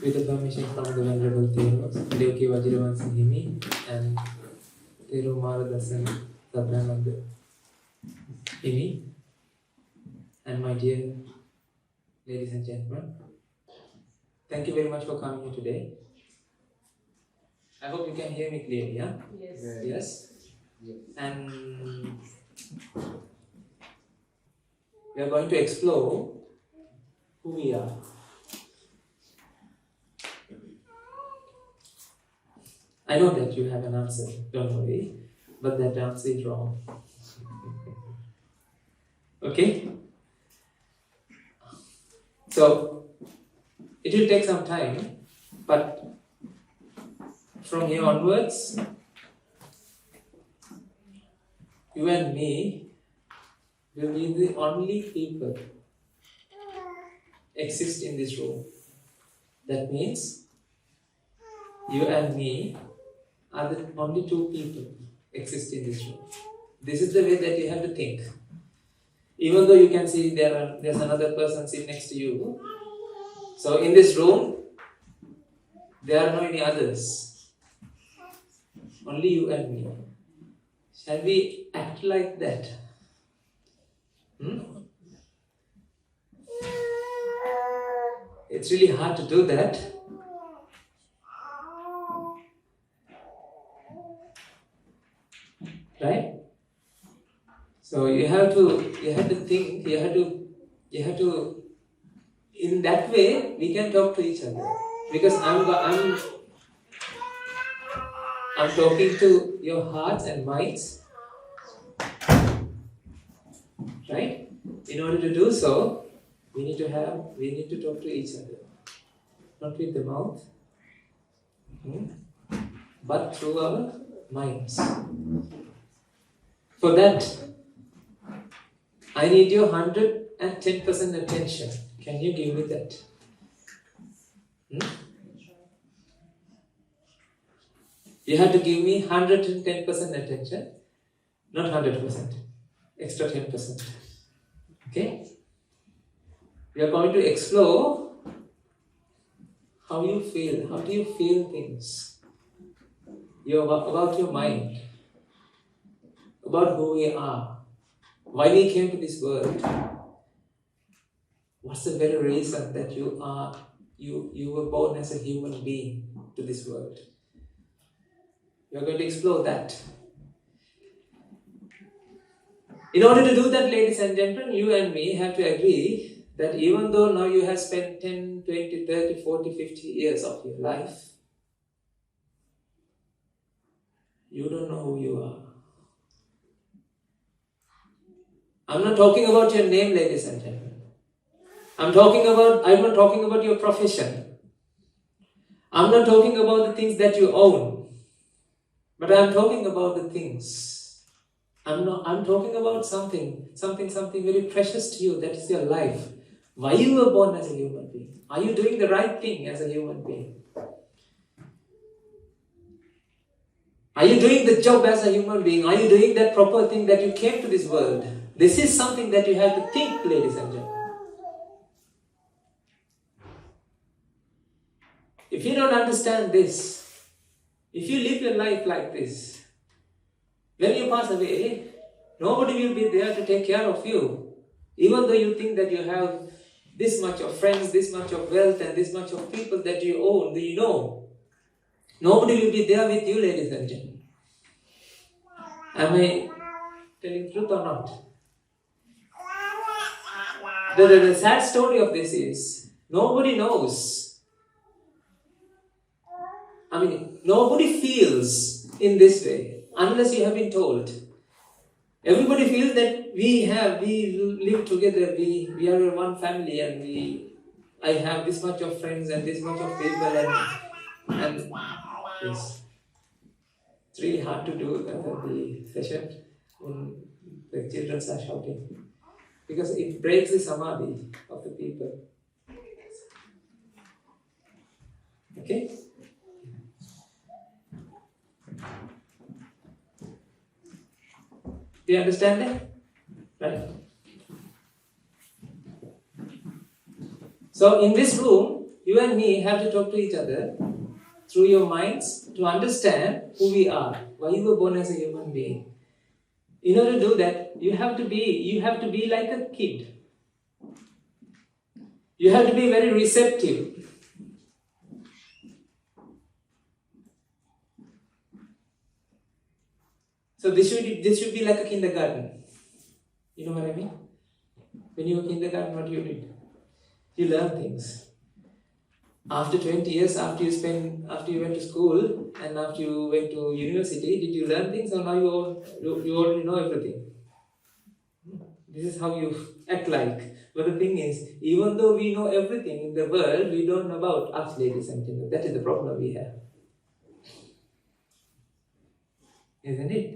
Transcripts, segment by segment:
with the permission from the Venerable Theros, Devki Vajravansi Himi and Thero Maradasan Sadhananda Himi, and my dear ladies and gentlemen, thank you very much for coming here today. I hope you can hear me clearly, yeah? Yes? And we are going to explore who we are. I know that you have an answer, don't worry, but that answer is wrong. Okay? So, it will take some time, but from here onwards, you and me will be the only people exist in this room. That means you and me are the only two people exist in this room. This is the way that you have to think. Even though you can see there's another person sitting next to you. So in this room, there are no any others. Only you and me. Shall we act like that? It's really hard to do that. Right? So you have to think, you have to, in that way, we can talk to each other. Because I'm talking to your hearts and minds. Right? In order to do so, we need to talk to each other. Not with the mouth, but through our minds. For that, I need your 110% attention. Can you give me that? You have to give me 110% attention, not 100%, extra 10%. Okay? We are going to explore how you feel. How do you feel things? About your mind. About who we are. Why we came to this world. What's the very reason that you were born as a human being to this world? We are going to explore that. In order to do that, ladies and gentlemen, you and me have to agree that even though now you have spent 10, 20, 30, 40, 50 years of your life, you don't know who you are. I'm not talking about your name, ladies and gentlemen. I'm not talking about your profession. I'm not talking about the things that you own. But I'm talking about the things. I'm talking about something very precious to you, that is your life. Why you were born as a human being? Are you doing the right thing as a human being? Are you doing the job as a human being? Are you doing that proper thing that you came to this world? This is something that you have to think, ladies and gentlemen. If you don't understand this, if you live your life like this, when you pass away, nobody will be there to take care of you. Even though you think that you have this much of friends, this much of wealth, and this much of people that you own, that you know, nobody will be there with you, ladies and gentlemen. Am I telling truth or not? The sad story of this is, nobody knows. Nobody feels in this way, unless you have been told. Everybody feels that we live together, we are one family, and I have this much of friends and this much of people, and yes. It's really hard to do the session when the children are shouting, because it breaks the samadhi of the people. Okay? Do you understand that? Right? So in this room, you and me have to talk to each other through your minds to understand who we are, why you were born as a human being. In order to do that, you have to be like a kid. You have to be very receptive. So this should be like a kindergarten. You know what I mean? When you were kindergarten, what you did? You learn things. After 20 years, after you went to school and after you went to university, did you learn things, or now you already know everything? This is how you act like. But the thing is, even though we know everything in the world, we don't know about us, ladies and gentlemen. That is the problem we have. Isn't it?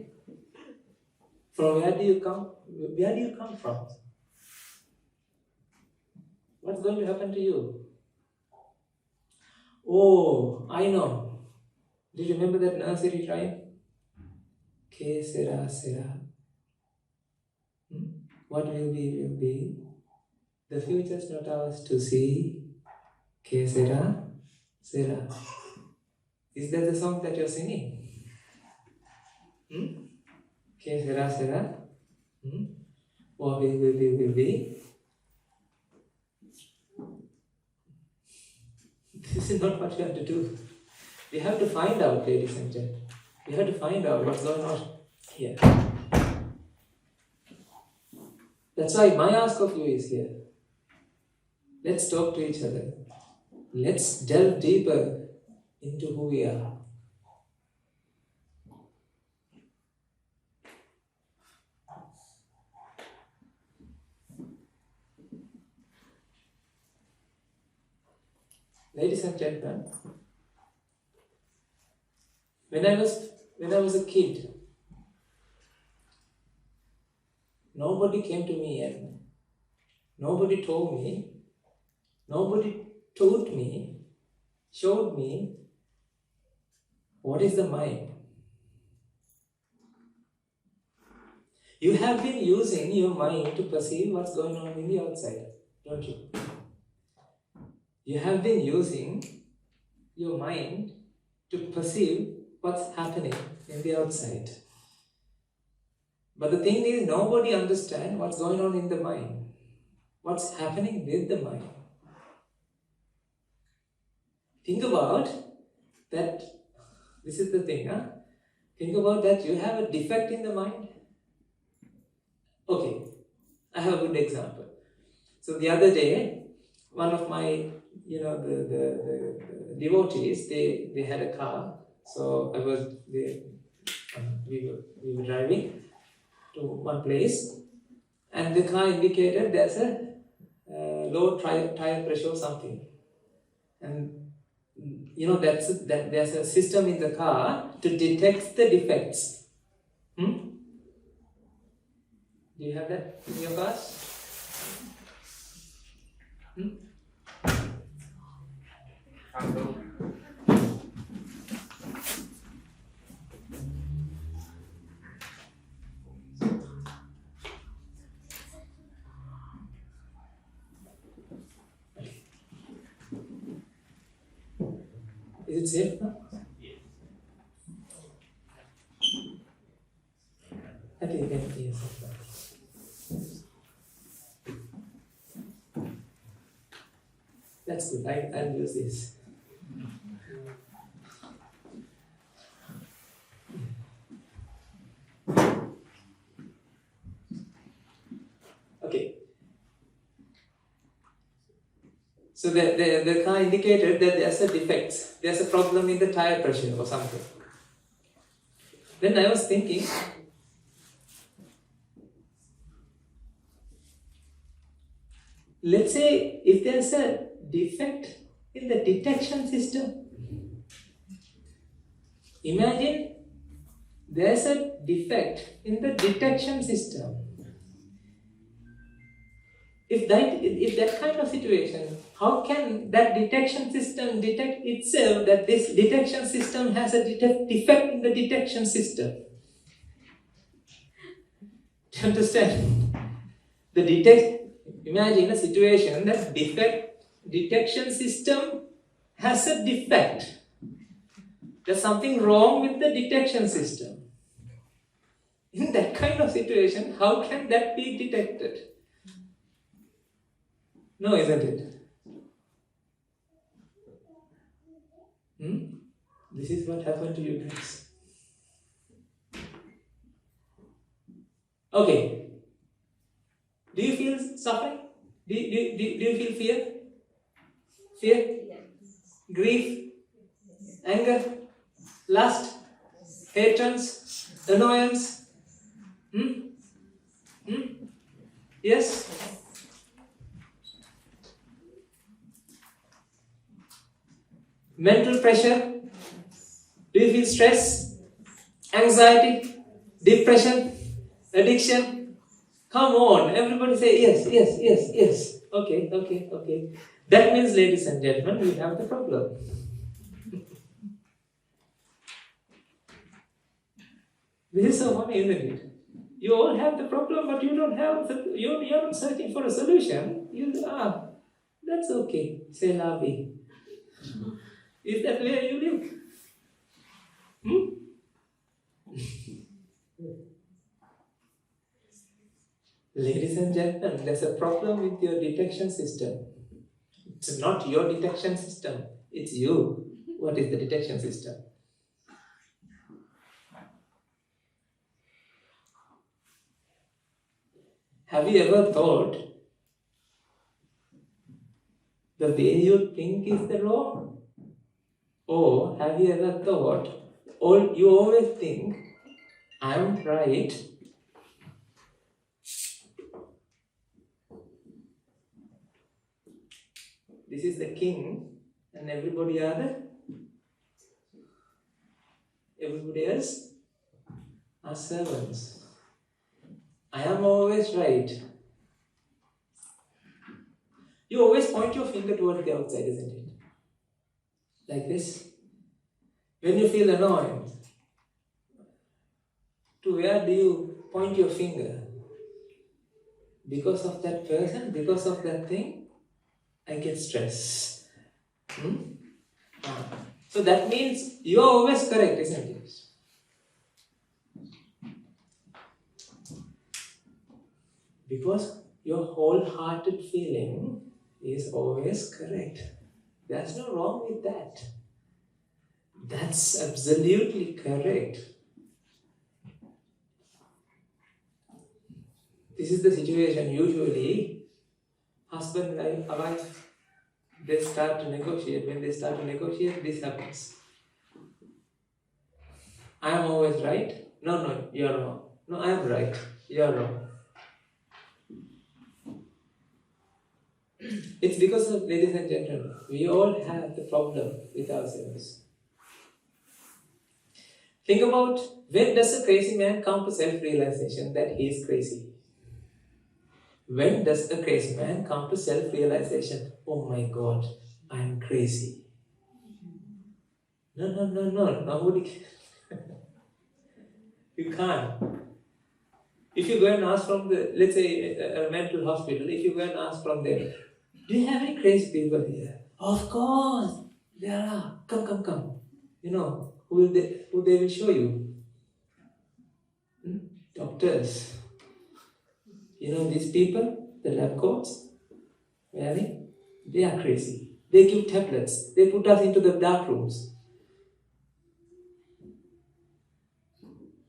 From where do you come? Where do you come from? What's going to happen to you? Oh, I know. Do you remember that nursery rhyme? Que sera, sera. What will be, will be. The future's not ours to see. Que sera, sera. Is that the song that you're singing? Que sera, sera. What will be, will be. This is not what you have to do. We have to find out, ladies and gentlemen. We have to find out what's going on here. That's why my ask of you is here. Let's talk to each other. Let's delve deeper into who we are. Ladies and gentlemen, when I was a kid, nobody came to me and nobody told me, nobody taught me, showed me what is the mind. You have been using your mind to perceive what's going on in the outside, don't you? You have been using your mind to perceive what's happening in the outside. But the thing is, nobody understands what's going on in the mind. What's happening with the mind. Think about that. This is the thing, huh? Think about that you have a defect in the mind. Okay, I have a good example. So the other day, one of my the devotees, they had a car. So we were driving to one place, and the car indicated there's a low tire pressure or something. And there's a system in the car to detect the defects. Do you have that in your cars? Is it safe now? Yes. I think you can hear something. That's good. I'll use this. Okay. So the car indicated that there's a defect. There's a problem in the tire pressure or something. Then I was thinking, let's say if there's a defect in the detection system. Imagine there's a defect in the detection system. If that kind of situation, how can that detection system detect itself that this detection system has a defect in the detection system? Do you understand? Imagine a situation that defect detection system has a defect. There's something wrong with the detection system. In that kind of situation, how can that be detected? No, isn't it? This is what happened to you guys. Okay. Do you feel suffering? Do you feel fear? Fear? Grief? Anger? Lust? Hatreds? Annoyance? Yes? Mental pressure? Do you feel stress? Anxiety? Depression? Addiction? Come on, everybody say yes, yes, yes, yes. Okay. That means, ladies and gentlemen, we have the problem. This is so funny, isn't it? You all have the problem, but you don't have you're not searching for a solution. That's okay. C'est la vie. Is that where you live? Ladies and gentlemen, there's a problem with your detection system. It's not your detection system, it's you. What is the detection system? Have you ever thought the way you think is the wrong? Or have you ever thought, you always think, I'm right, this is the king and everybody else are servants. I am always right. You always point your finger towards the outside, isn't it? Like this. When you feel annoyed, to where do you point your finger? Because of that person, because of that thing, I get stress. So that means you are always correct, isn't it? Because your wholehearted feeling is always correct. There's no wrong with that. That's absolutely correct. This is the situation usually husband and wife, they start to negotiate. When they start to negotiate, this happens. I am always right. No, you're wrong. No, I am right. You're wrong. It's because of, ladies and gentlemen, we all have the problem with ourselves. Think about, when does a crazy man come to self-realization that he is crazy? When does a crazy man come to self-realization, oh my God, I'm crazy? No, nobody can. You can't. If you go and ask from the, let's say, a mental hospital, if you go and ask from them, do you have any crazy people here? Of course, there are. Come. You know, who they will show you? Doctors. You know these people, the lab coats, wearing, they are crazy. They give tablets. They put us into the dark rooms.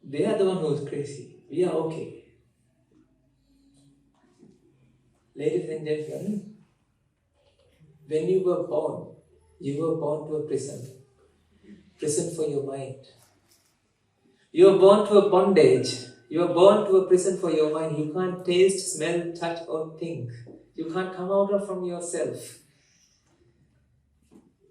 They are the one who is crazy. We are okay. Ladies and gentlemen, when you were born to a prison. Prison for your mind. You are born to a bondage. You are born to a prison for your mind. You can't taste, smell, touch, or think. You can't come out from yourself.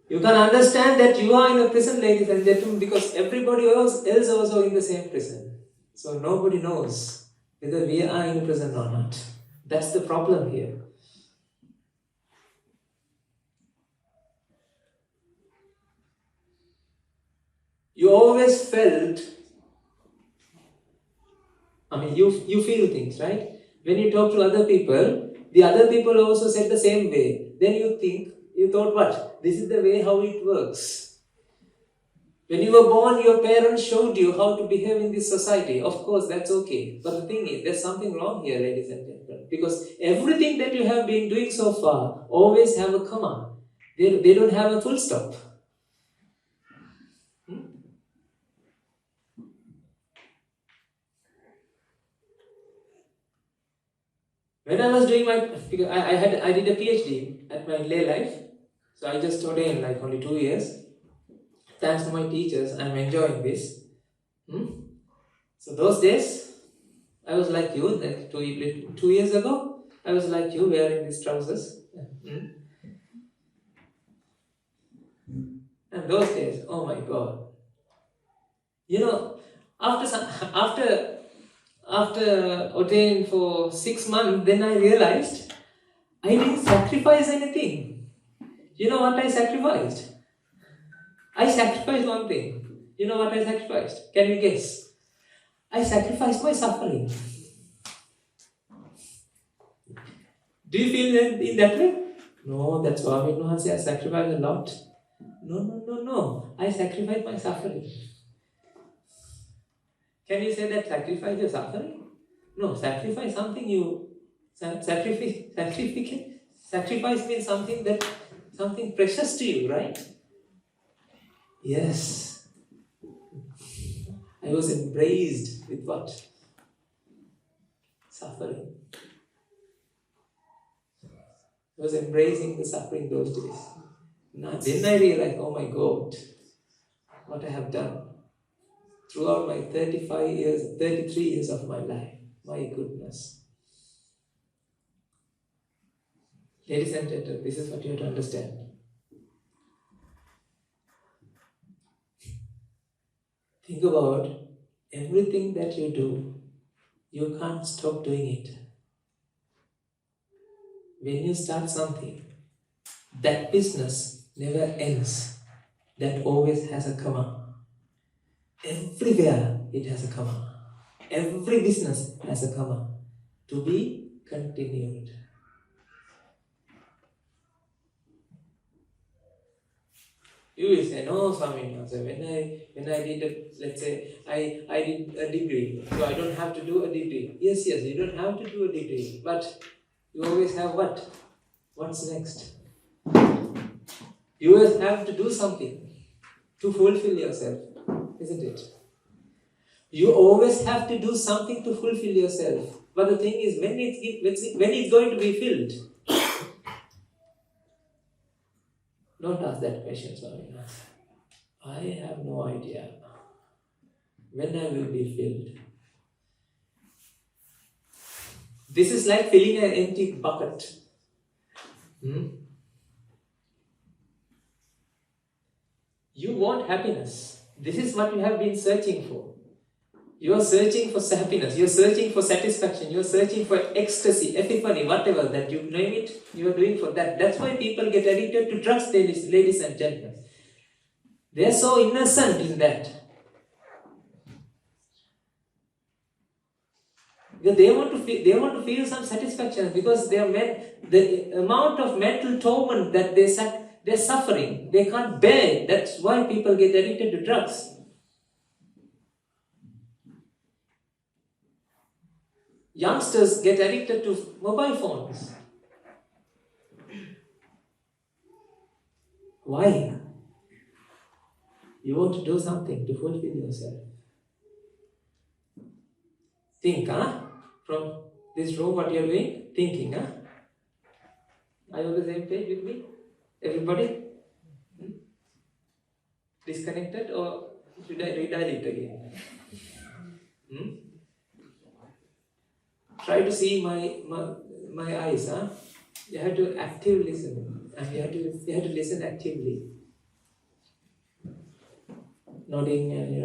You can understand that you are in a prison, ladies and gentlemen, because everybody else also in the same prison. So nobody knows whether we are in prison or not. That's the problem here. You always felt, you feel things, right? When you talk to other people, the other people also said the same way. Then you think, You thought what? This is the way how it works. When you were born, your parents showed you how to behave in this society. Of course, that's okay. But the thing is, there's something wrong here, ladies and gentlemen. Because everything that you have been doing so far always have a comma. They don't have a full stop. When I was doing because I did a PhD at my lay life, so I just ordained like only 2 years. Thanks to my teachers, I'm enjoying this. So those days, I was like you. Like 2 years ago, I was like you, wearing these trousers. And those days, oh my God! You know, after ordained for 6 months, then I realized I didn't sacrifice anything. You know what I sacrificed? I sacrificed one thing. You know what I sacrificed? Can you guess? I sacrificed my suffering. Do you feel that in that way? No, that's why I sacrificed a lot. No. I sacrificed my suffering. Can you say that sacrifice your suffering? No, sacrifice something you sacrifice means something precious to you, right? Yes. I was embraced with what? Suffering. I was embracing the suffering those days. Now, then I realized, oh my God, what I have done throughout my 33 years of my life. My goodness. Ladies and gentlemen, this is what you have to understand. Think about everything that you do, you can't stop doing it. When you start something, that business never ends. That always has a comma. Everywhere it has a comma. Every business has a comma. To be continued. You will say, no, Swami, when I did let's say, I did a degree, so I don't have to do a degree. Yes, you don't have to do a degree, but you always have what? What's next? You always have to do something to fulfill yourself, isn't it? You always have to do something to fulfill yourself. But the thing is, when it's going to be filled, don't ask that question, Swami. I have no idea when I will be filled. This is like filling an empty bucket. You want happiness. This is what you have been searching for. You are searching for happiness. You are searching for satisfaction. You are searching for ecstasy, epiphany, whatever that you name it. You are doing for that. That's why people get addicted to drugs, ladies and gentlemen. They are so innocent in that. Because they want to feel some satisfaction because the amount of mental torment that they're suffering, they can't bear it. That's why people get addicted to drugs. Youngsters get addicted to mobile phones. Why? You want to do something to fulfill yourself. Think, from this room, what you are doing? Thinking, Are you on the same page with me? Everybody? Disconnected, or should I redial it again? Try to see my eyes, You have to actively listen, and you have to listen actively. Nodding, and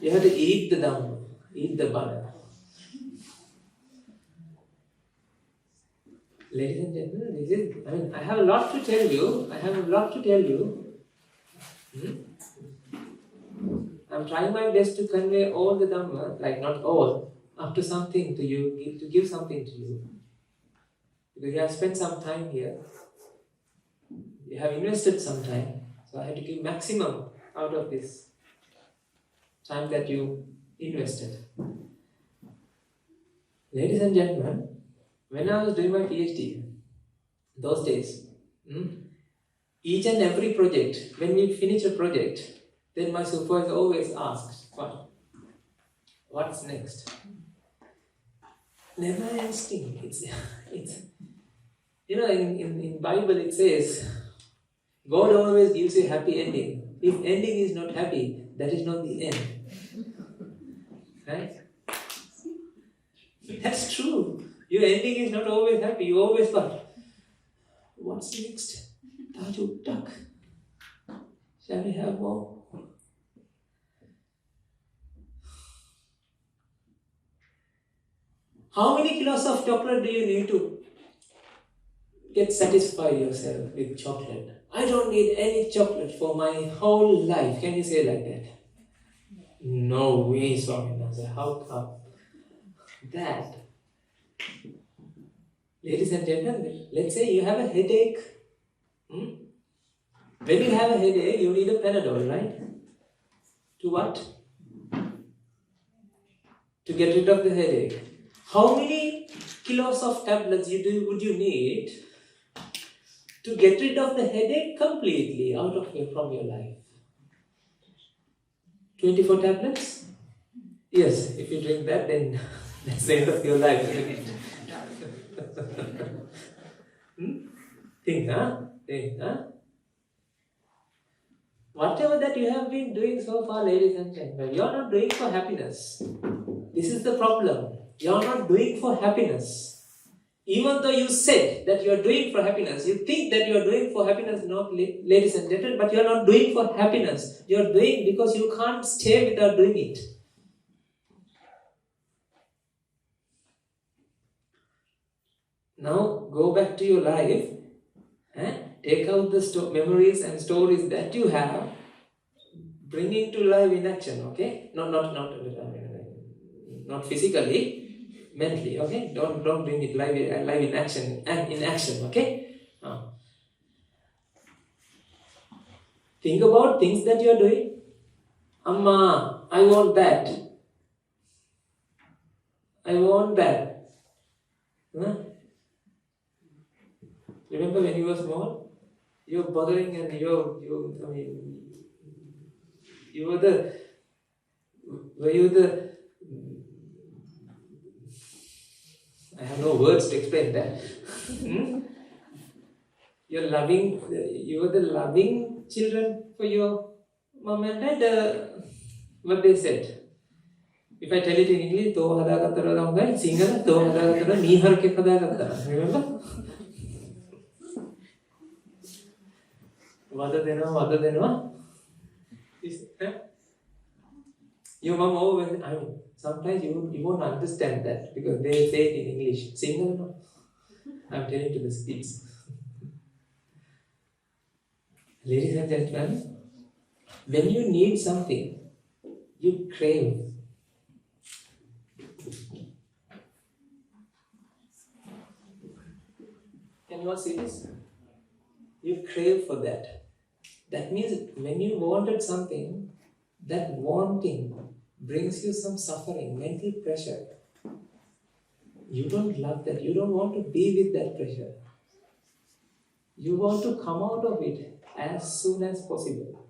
you have to eat the Dhamma, eat the banana. Ladies and gentlemen, I have a lot to tell you. I'm trying my best to convey all the Dhamma, like not all, up to something to you, to give something to you. Because you have spent some time here. You have invested some time, so I have to give maximum out of this time that you invested. Ladies and gentlemen, when I was doing my PhD, those days, each and every project, when we finish a project, then my supervisor always asks, what's next? Never ending. It's in Bible it says, God always gives you a happy ending. If ending is not happy, that is not the end. Right? That's true. Your ending is not always happy. You always thought, what's next? Taju duck. Shall we have more? How many kilos of chocolate do you need to get satisfied yourself with chocolate? I don't need any chocolate for my whole life. Can you say like that? No way, Swaminathan. How come? That. Ladies and gentlemen, let's say you have a headache. When you have a headache, you need a Panadol, right? To what? To get rid of the headache. How many kilos of tablets would you need to get rid of the headache completely from your life? 24 tablets? Yes, if you drink that, then that's the end of your life. Think, huh? Whatever that you have been doing so far, ladies and gentlemen, you are not doing for happiness. This is the problem. You are not doing for happiness. Even though you said that you are doing for happiness, you think that you are doing for happiness, not ladies and gentlemen, but you are not doing for happiness. You are doing because you can't stay without doing it. Now go back to your life. Take out the memories and stories that you have, bring it to life in action. Okay, not physically, mentally. Okay, don't bring it live in action. Okay. Think about things that you are doing. Amma, I want that. I want that. Remember when you were small? You're bothering and I have no words to explain that. You were the loving children for your mom and dad. What they said. If I tell it in English, to hadagattara damgai, Sinhala, to hadagattara niharke hadagattara. Remember? Vada denwa. Your mom always, sometimes you won't understand that because they say it in English. Sinhala, no. I'm telling to the kids. Ladies and gentlemen, when you need something, you crave. Can you all see this? You crave for that. That means when you wanted something, that wanting brings you some suffering, mental pressure. You don't love that. You don't want to be with that pressure. You want to come out of it as soon as possible.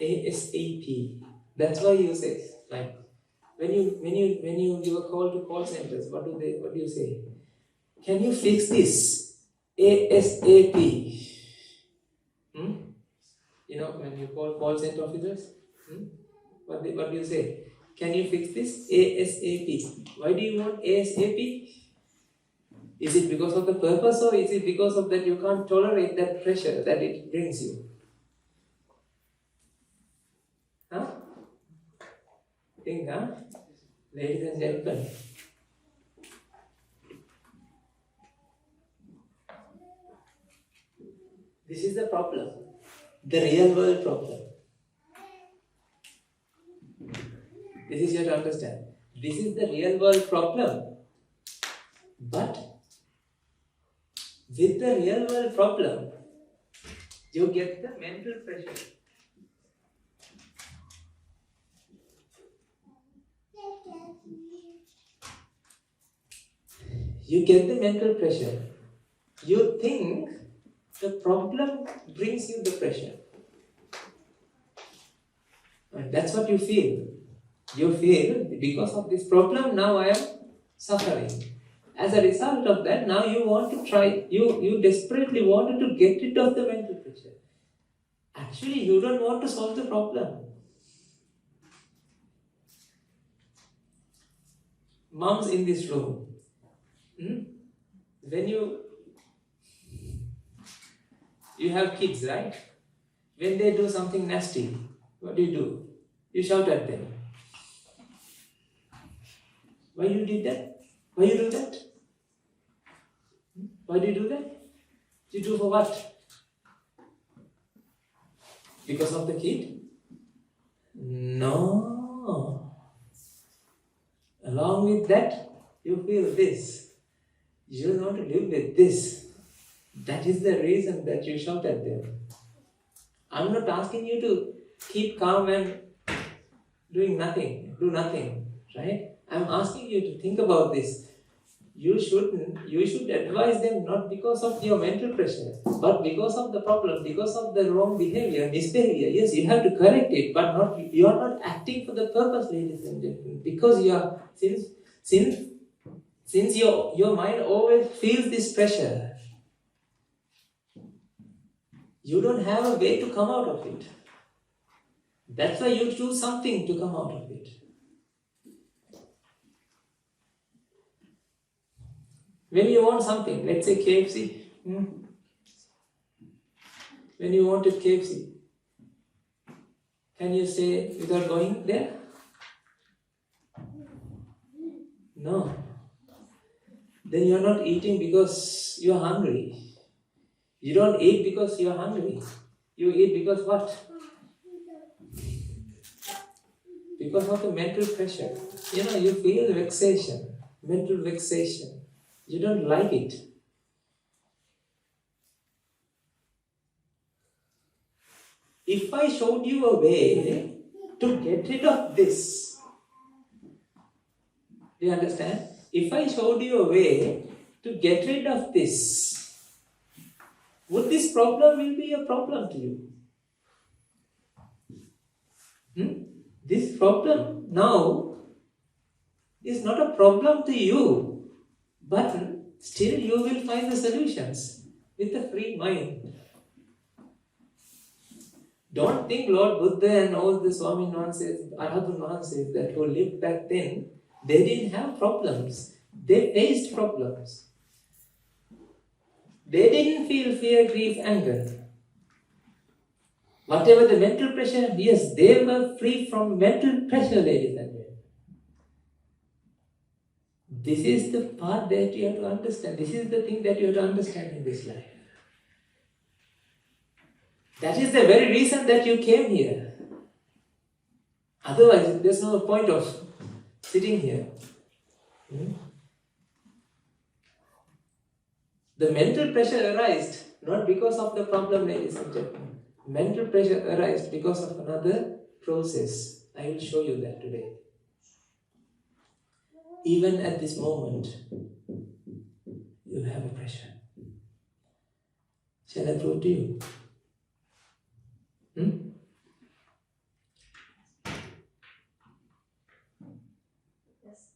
ASAP. That's why you say, like, when you give a call to call centers, what do you say? Can you fix this? ASAP. When you call center officers, what do you say? Can you fix this? ASAP. Why do you want ASAP? Is it because of the purpose or is it because of that you can't tolerate that pressure that it brings you? Think, ladies and gentlemen. This is the problem. The real world problem. This is you have to understand. This is the real world problem. But with the real world problem, You get the mental pressure. You get the mental pressure. You think the problem brings you the pressure. And that's what you feel. You feel, because of this problem, now I am suffering. As a result of that, now you want to try, you desperately wanted to get rid of the mental pressure. Actually, you don't want to solve the problem. Moms in this room, when you have kids, right? When they do something nasty, what do? You shout at them. Why you did that? Why you do that? Why do you do that? You do for what? Because of the kid? No. Along with that, you feel this. You want to live with this. That is the reason that you shout at them. I'm not asking you to keep calm and do nothing, right? I'm asking you to think about this. You should advise them not because of your mental pressure, but because of the problem, because of the wrong behavior, misbehavior. Yes, you have to correct it, but you are not acting for the purpose, ladies and gentlemen. Because you are, since your mind always feels this pressure, you don't have a way to come out of it. That's why you choose something to come out of it. When you want something, let's say KFC. When you wanted KFC, can you say without going there? No. Then you are not eating because you are hungry. You don't eat because you are hungry. You eat because what? Because of the mental pressure. You feel vexation, mental vexation. You don't like it. If I showed you a way to get rid of this, do you understand? If I showed you a way to get rid of this, would this problem will be a problem to you? This problem now is not a problem to you, but still you will find the solutions with a free mind. Don't think Lord Buddha and all the Swami nonsense, Arhatun nonsense that who lived back then, they didn't have problems. They faced problems. They didn't feel fear, grief, anger. Whatever the mental pressure, yes, they were free from mental pressure, ladies and gentlemen. This is the part that you have to understand. This is the thing that you have to understand in this life. That is the very reason that you came here. Otherwise, there's no point of sitting here. The mental pressure arises not because of the problem, ladies and gentlemen. Mental pressure arises because of another process. I will show you that today. Even at this moment, you have a pressure. Shall I prove to you? Yes.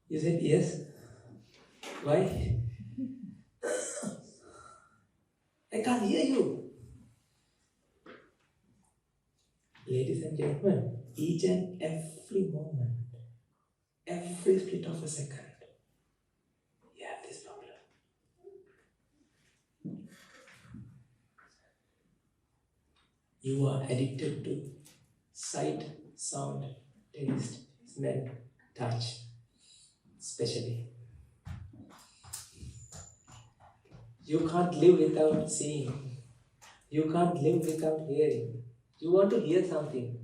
You said yes. Why? I can't hear you. Ladies and gentlemen, each and every moment, every split of a second, you have this problem. You are addicted to sight, sound, taste, smell, touch, especially. You can't live without seeing. You can't live without hearing. You want to hear something.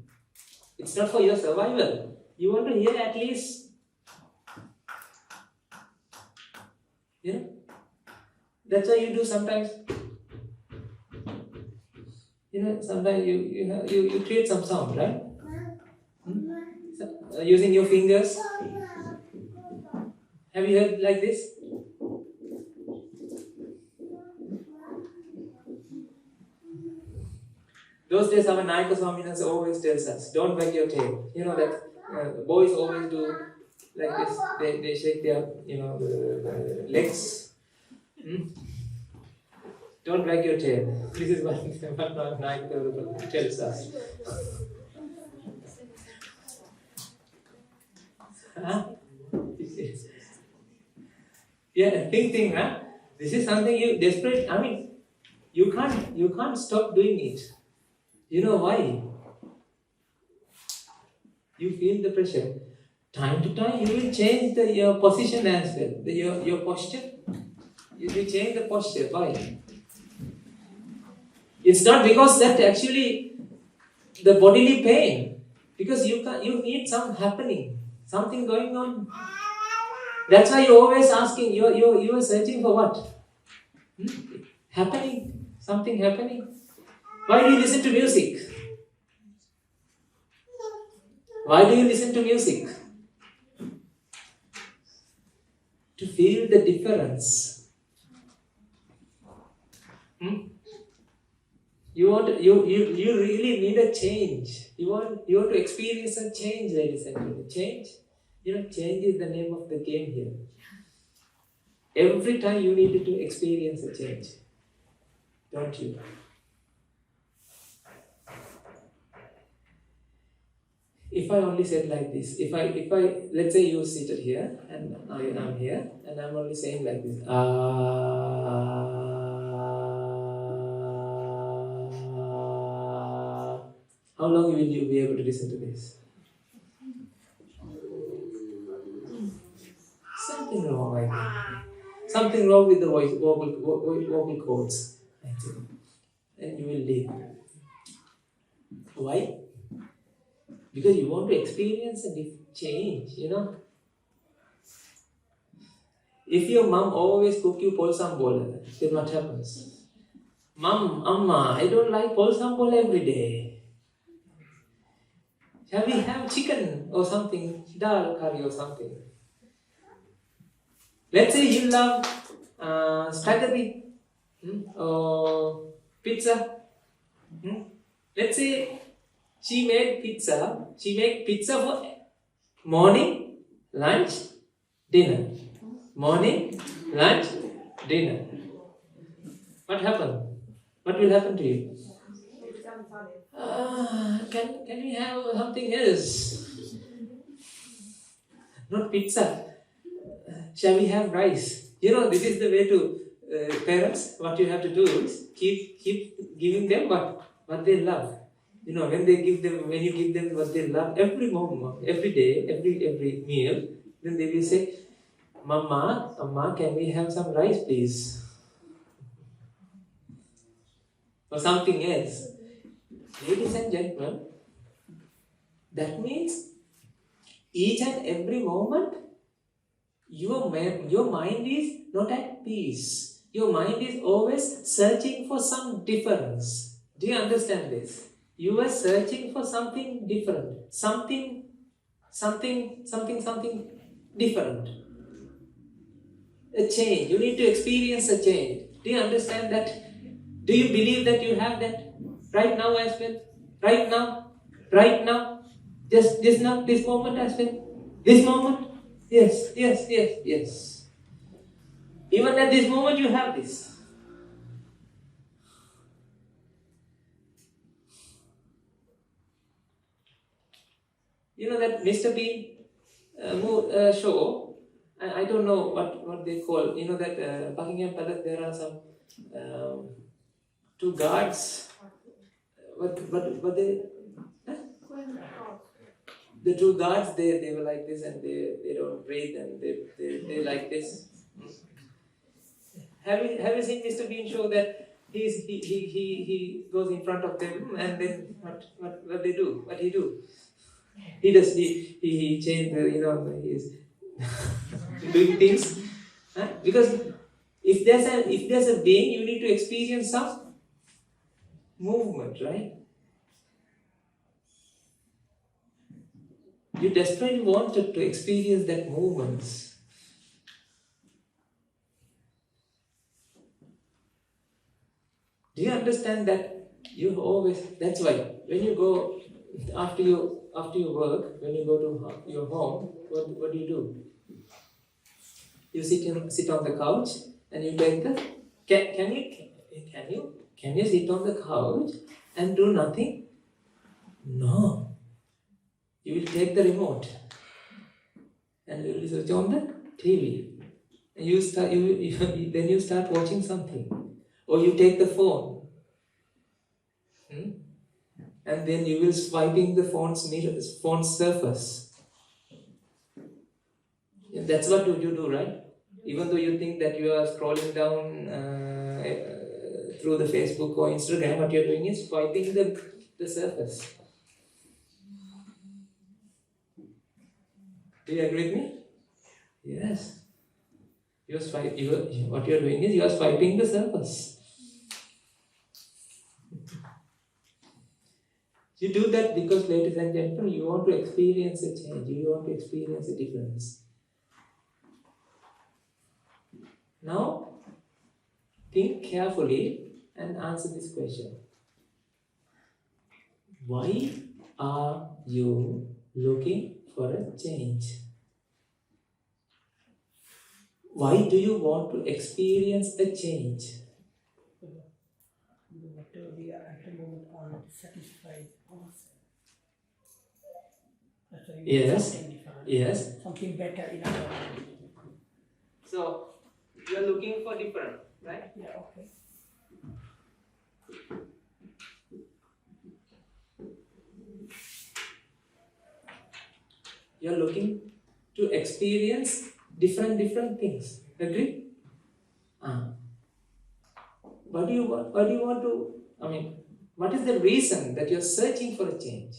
It's not for your survival. You want to hear at least, that's why you do sometimes. Sometimes you create some sound, right? Using your fingers. Have you heard like this? Those days our Nayaka Swaminas always tells us, don't wag your tail. You know that boys always do like this. They shake their the legs. Don't wag your tail. This is what Nayaka tells us. Yeah, think, huh? This is something you desperate. I mean, you can't stop doing it. You know why? You feel the pressure. Time to time, you will change your position as well. Your posture. You will change the posture. Why? It's not because that actually the bodily pain. Because you need some happening, something going on. That's why you're always asking. You are searching for what? Happening. Something happening. Why do you listen to music? Why do you listen to music? To feel the difference. You really need a change. You want to experience a change, ladies and gentlemen. Change. Change is the name of the game here. Every time you need to experience a change. Don't you? If I only said like this, if I let's say you're seated here and I'm here and I'm only saying like this, how long will you be able to listen to this? Something wrong, I think. Something wrong with the vocal cords, I think. And you will leave. Why? Because you want to experience a change, If your mom always cook you polsambol, then what happens? Mom, Amma, I don't like polsambol every day. Shall we have chicken or something, dal curry or something? Let's say you love spaghetti or pizza. Let's say she made pizza. She made pizza for morning, lunch, dinner. Morning, lunch, dinner. What happened? What will happen to you? Can we have something else? Not pizza. Shall we have rice? This is the way to parents. What you have to do is keep giving them what they love. When you give them what they love every moment, every day, every meal, then they will say, Mama, Amma, can we have some rice, please? Or something else. Ladies and gentlemen, that means each and every moment, your mind is not at peace. Your mind is always searching for some difference. Do you understand this? You are searching for something different. Something different. A change. You need to experience a change. Do you understand that? Do you believe that you have that right now as well? Right now? Just now, this moment as well? This moment? Yes. Even at this moment you have this. That Mr. Bean show, I don't know what they call, that Buckingham Palace, there are some two guards. What they? Huh? The two guards, they were like this and they don't breathe and they like this. Have you seen Mr. Bean show that he goes in front of them, and then what they do? What he do? He changed the, he's doing things, huh? Because if there's a being, you need to experience some movement, right? You desperately wanted to experience that movement. Do you understand that you always? That's why when you go after you work, when you go to your home, what do? You sit on the couch and you take the can you sit on the couch and do nothing? No. You will take the remote and you will switch on the TV. And then you start watching something. Or you take the phone. And then you will swiping the phone's surface. Yeah, that's what you do, right? Even though you think that you are scrolling down through the Facebook or Instagram, what you're doing is swiping the surface. Do you agree with me? Yes. What you're doing is you are swiping the surface. You do that because, ladies and gentlemen, you want to experience a change. You want to experience a difference. Now, think carefully and answer this question. Why are you looking for a change? Why do you want to experience a change? Whatever we are at the moment are satisfied ourselves. That's why we want something different. Yes. Something better in our life. So, you are looking for different, right? Yeah, okay. You are looking to experience different things. Agree? What do you want to? I mean, what is the reason that you are searching for a change?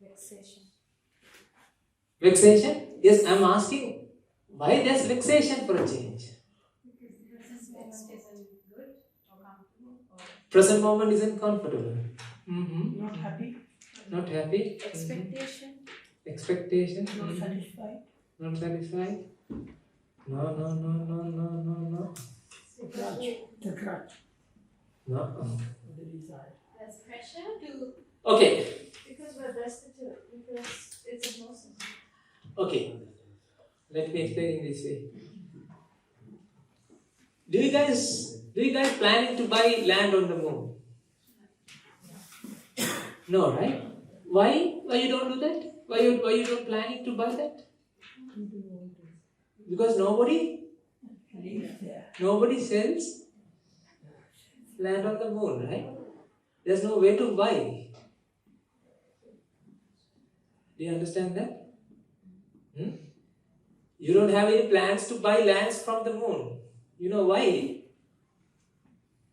Vexation. Vexation? Yes, I'm asking. Why there's vexation for a change? Present moment isn't comfortable. Not happy. Not happy. Expectation. Expectation. Not satisfied. Not satisfied. No. The grudge. No. The desire. There's pressure to. Okay. Because we're destitute. Because it's emotion. Okay. Let me explain in this way. Do you guys planning to buy land on the moon? No, right? Why you don't do that? Why you don't planning to buy that? Because nobody sells land on the moon, right? There's no way to buy. Do you understand that? You don't have any plans to buy lands from the moon. You know why?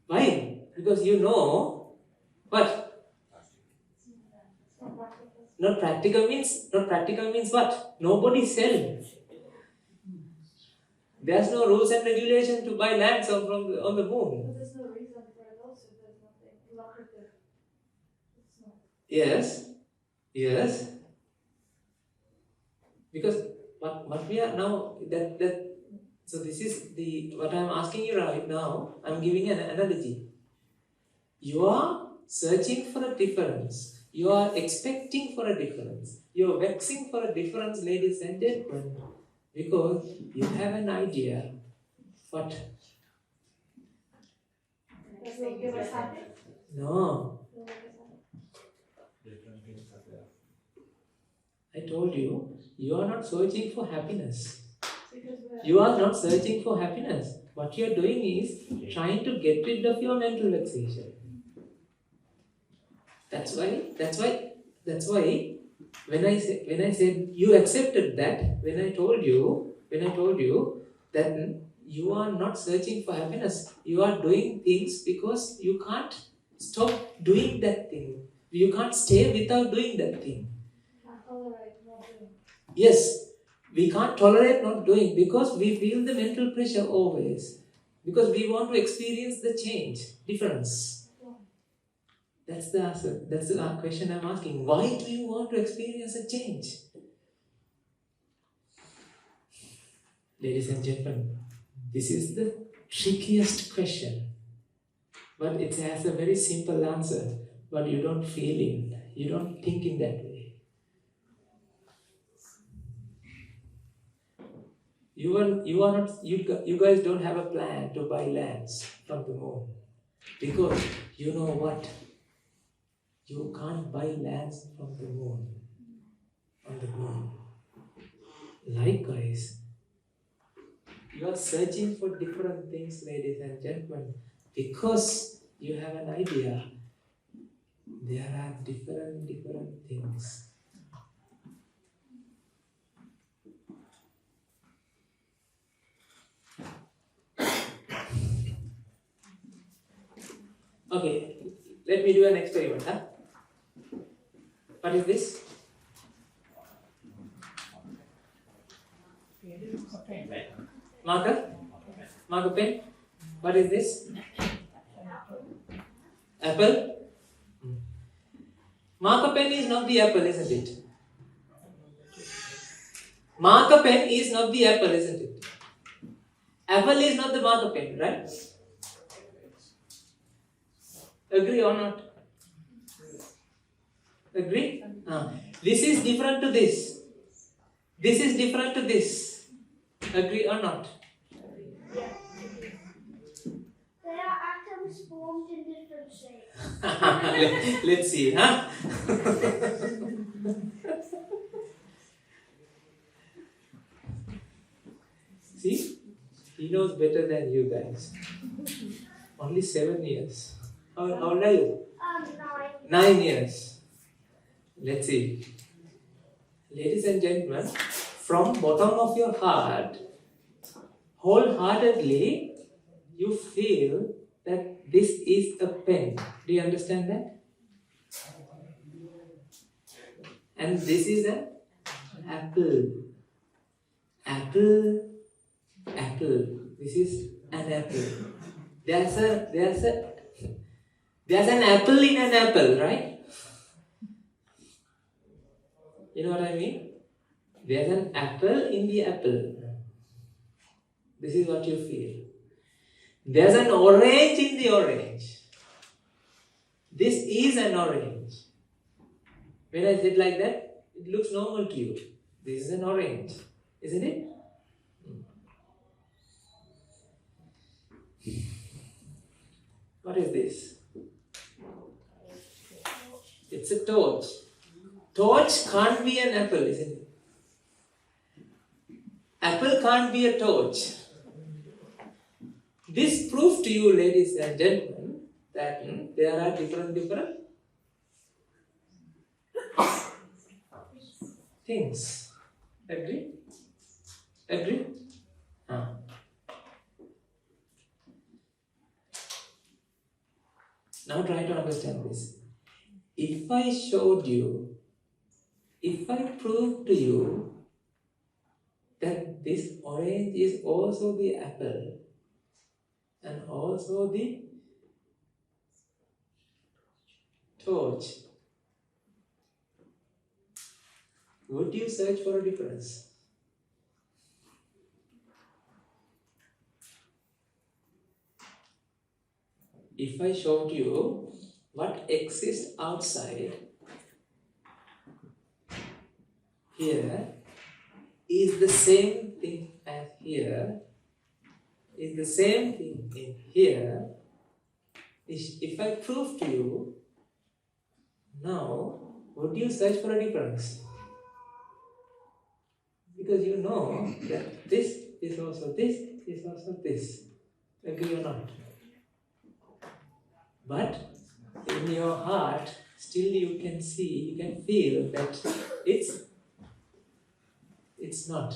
Why? Because you know what? Not practical means what? Nobody sells. There's no rules and regulations to buy lands on the moon. But there's no reason for it also. There's nothing lucrative. It's not. Yes. Because what we are now so this is what I'm asking you right now. I'm giving an analogy. You are searching for a difference. You are expecting for a difference. You are vexing for a difference, ladies and gentlemen, because you have an idea. What? Does it give us happy? No. I told you, you are not searching for happiness. You are not searching for happiness. What you are doing is trying to get rid of your mental vexation. That's why when I said you accepted that, when I told you that you are not searching for happiness. You are doing things because you can't stop doing that thing. You can't stay without doing that thing. Can't tolerate not doing. Yes, we can't tolerate not doing because we feel the mental pressure always. Because we want to experience the change, difference. That's the answer. That's the question I'm asking. Why do you want to experience a change? Ladies and gentlemen, this is the trickiest question. But it has a very simple answer. But you don't feel it. You don't think in that way. You guys don't have a plan to buy lands from the moon. Because you know what? You can't buy lands from the moon. On the moon. Likewise, you are searching for different things, ladies and gentlemen, because you have an idea. There are different things. Okay, let me do an experiment. Huh? What is this? Marker? Marker pen? What is this? Apple? Marker pen is not the apple, isn't it? Marker pen is not the apple, isn't it? Apple is not the marker pen, right? Agree or not? Agree? This is different to this. This is different to this. Agree or not? They are atoms formed in different shapes. Let's see, huh? See? He knows better than you guys. Only 7 years. How old are you? 9. 9 years. Let's see. Ladies and gentlemen, from bottom of your heart, wholeheartedly, you feel that this is a pen. Do you understand that? And this is an apple. Apple. This is an apple. There's an apple in an apple, right? You know what I mean? There's an apple in the apple. This is what you feel. There's an orange in the orange. This is an orange. When I said like that, it looks normal to you. This is an orange, isn't it? What is this? It's a torch. Torch can't be an apple, isn't it? Apple can't be a torch. This proves to you, ladies and gentlemen, that there are different things. Agree? Agree? Now try to understand this. If I proved to you that this orange is also the apple and also the torch, would you search for a difference? If I showed you what exists outside here is the same thing as here, is the same thing in here, if I prove to you, now would you search for a difference? Because you know that this is also this, is also this. Agree or not? But in your heart, still you can see, you can feel that it's not.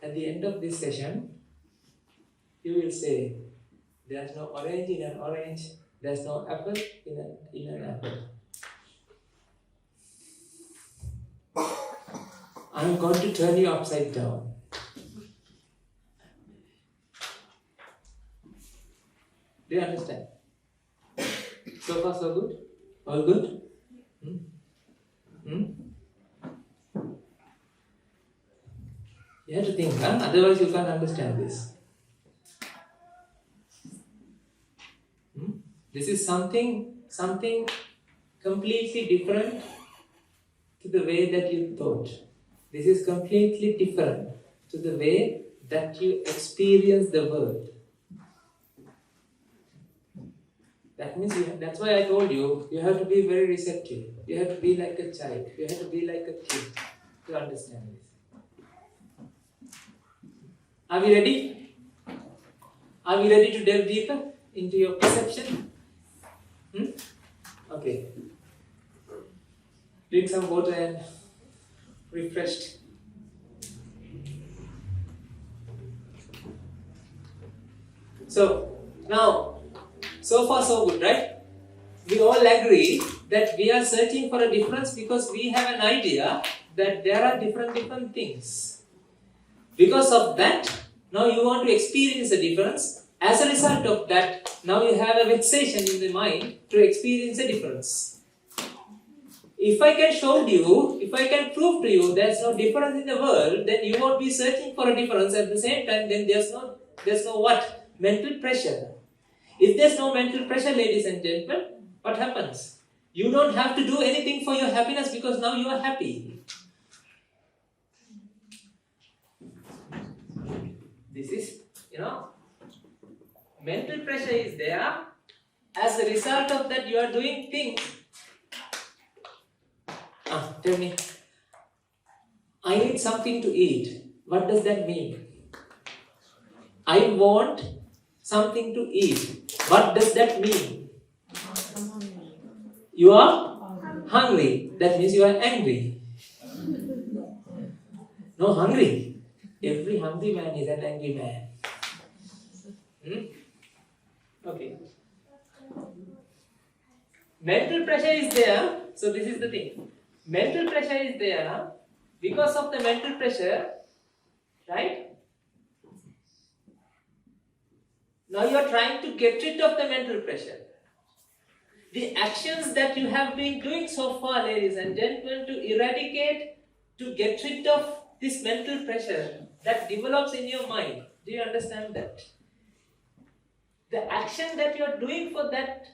at the end of this session, you will say, there's no orange in an orange, there's no apple in an apple. I'm going to turn you upside down. Do you understand? So far so good? All good? You have to think, otherwise you can't understand this. This is something completely different to the way that you thought. This is completely different to the way that you experience the world. That means that's why I told you, you have to be very receptive. You have to be like a child. You have to be like a kid to understand this. Are we ready? Are we ready to delve deeper into your perception? Okay. Drink some water and refreshed. So, now, so far so good, right? We all agree that we are searching for a difference because we have an idea that there are different things. Because of that, now you want to experience a difference. As a result of that, now you have a vexation in the mind to experience a difference. If I can show you, if I can prove to you there's no difference in the world, then you won't be searching for a difference. At the same time, then there's no what? Mental pressure. If there's no mental pressure, ladies and gentlemen, what happens? You don't have to do anything for your happiness because now you are happy. This is, mental pressure is there. As a result of that, you are doing things. Tell me, I need something to eat. What does that mean? I want something to eat. What does that mean? You are hungry. That means you are angry. No, hungry. Every hungry man is an angry man. Okay. Mental pressure is there. So this is the thing. Mental pressure is there. Because of the mental pressure, right? Now you are trying to get rid of the mental pressure. The actions that you have been doing so far, ladies and gentlemen, to eradicate, to get rid of this mental pressure that develops in your mind. Do you understand that? The action that you are doing for that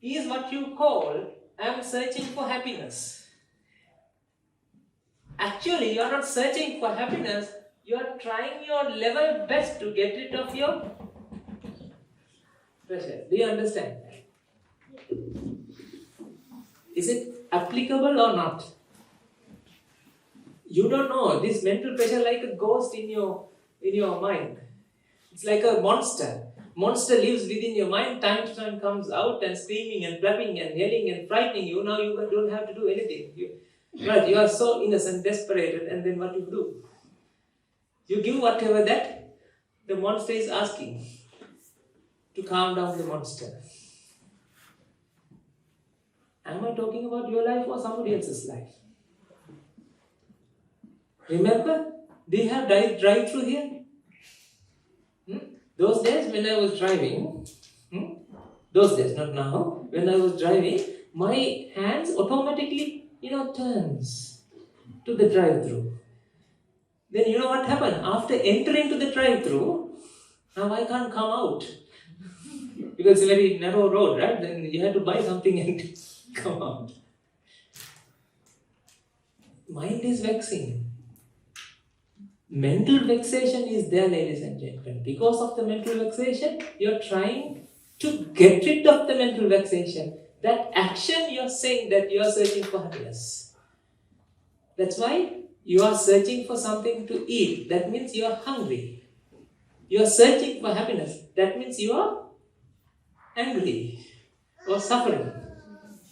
is what you call, I am searching for happiness. Actually, you are not searching for happiness, you are trying your level best to get rid of your pressure. Do you understand? Is it applicable or not? You don't know. This mental pressure like a ghost in your mind. It's like a monster. Monster lives within your mind, time to time comes out and screaming and flapping and yelling and frightening you. Now you don't have to do anything. You are so innocent, desperate, and then what you do? You give whatever that the monster is asking to calm down the monster. Am I talking about your life or somebody else's life? Remember, do you have drive-through here? Those days when I was driving, those days, not now, when I was driving, my hands automatically, turns to the drive-through. Then you know what happened? After entering to the drive-through, now I can't come out. Because it's a very narrow road, right? Then you have to buy something and come out. Mind is vexing. Mental vexation is there, ladies and gentlemen. Because of the mental vexation, you are trying to get rid of the mental vexation. That action, you are saying that you are searching for happiness. That's why you are searching for something to eat. That means you are hungry. You are searching for happiness. That means you are angry or suffering.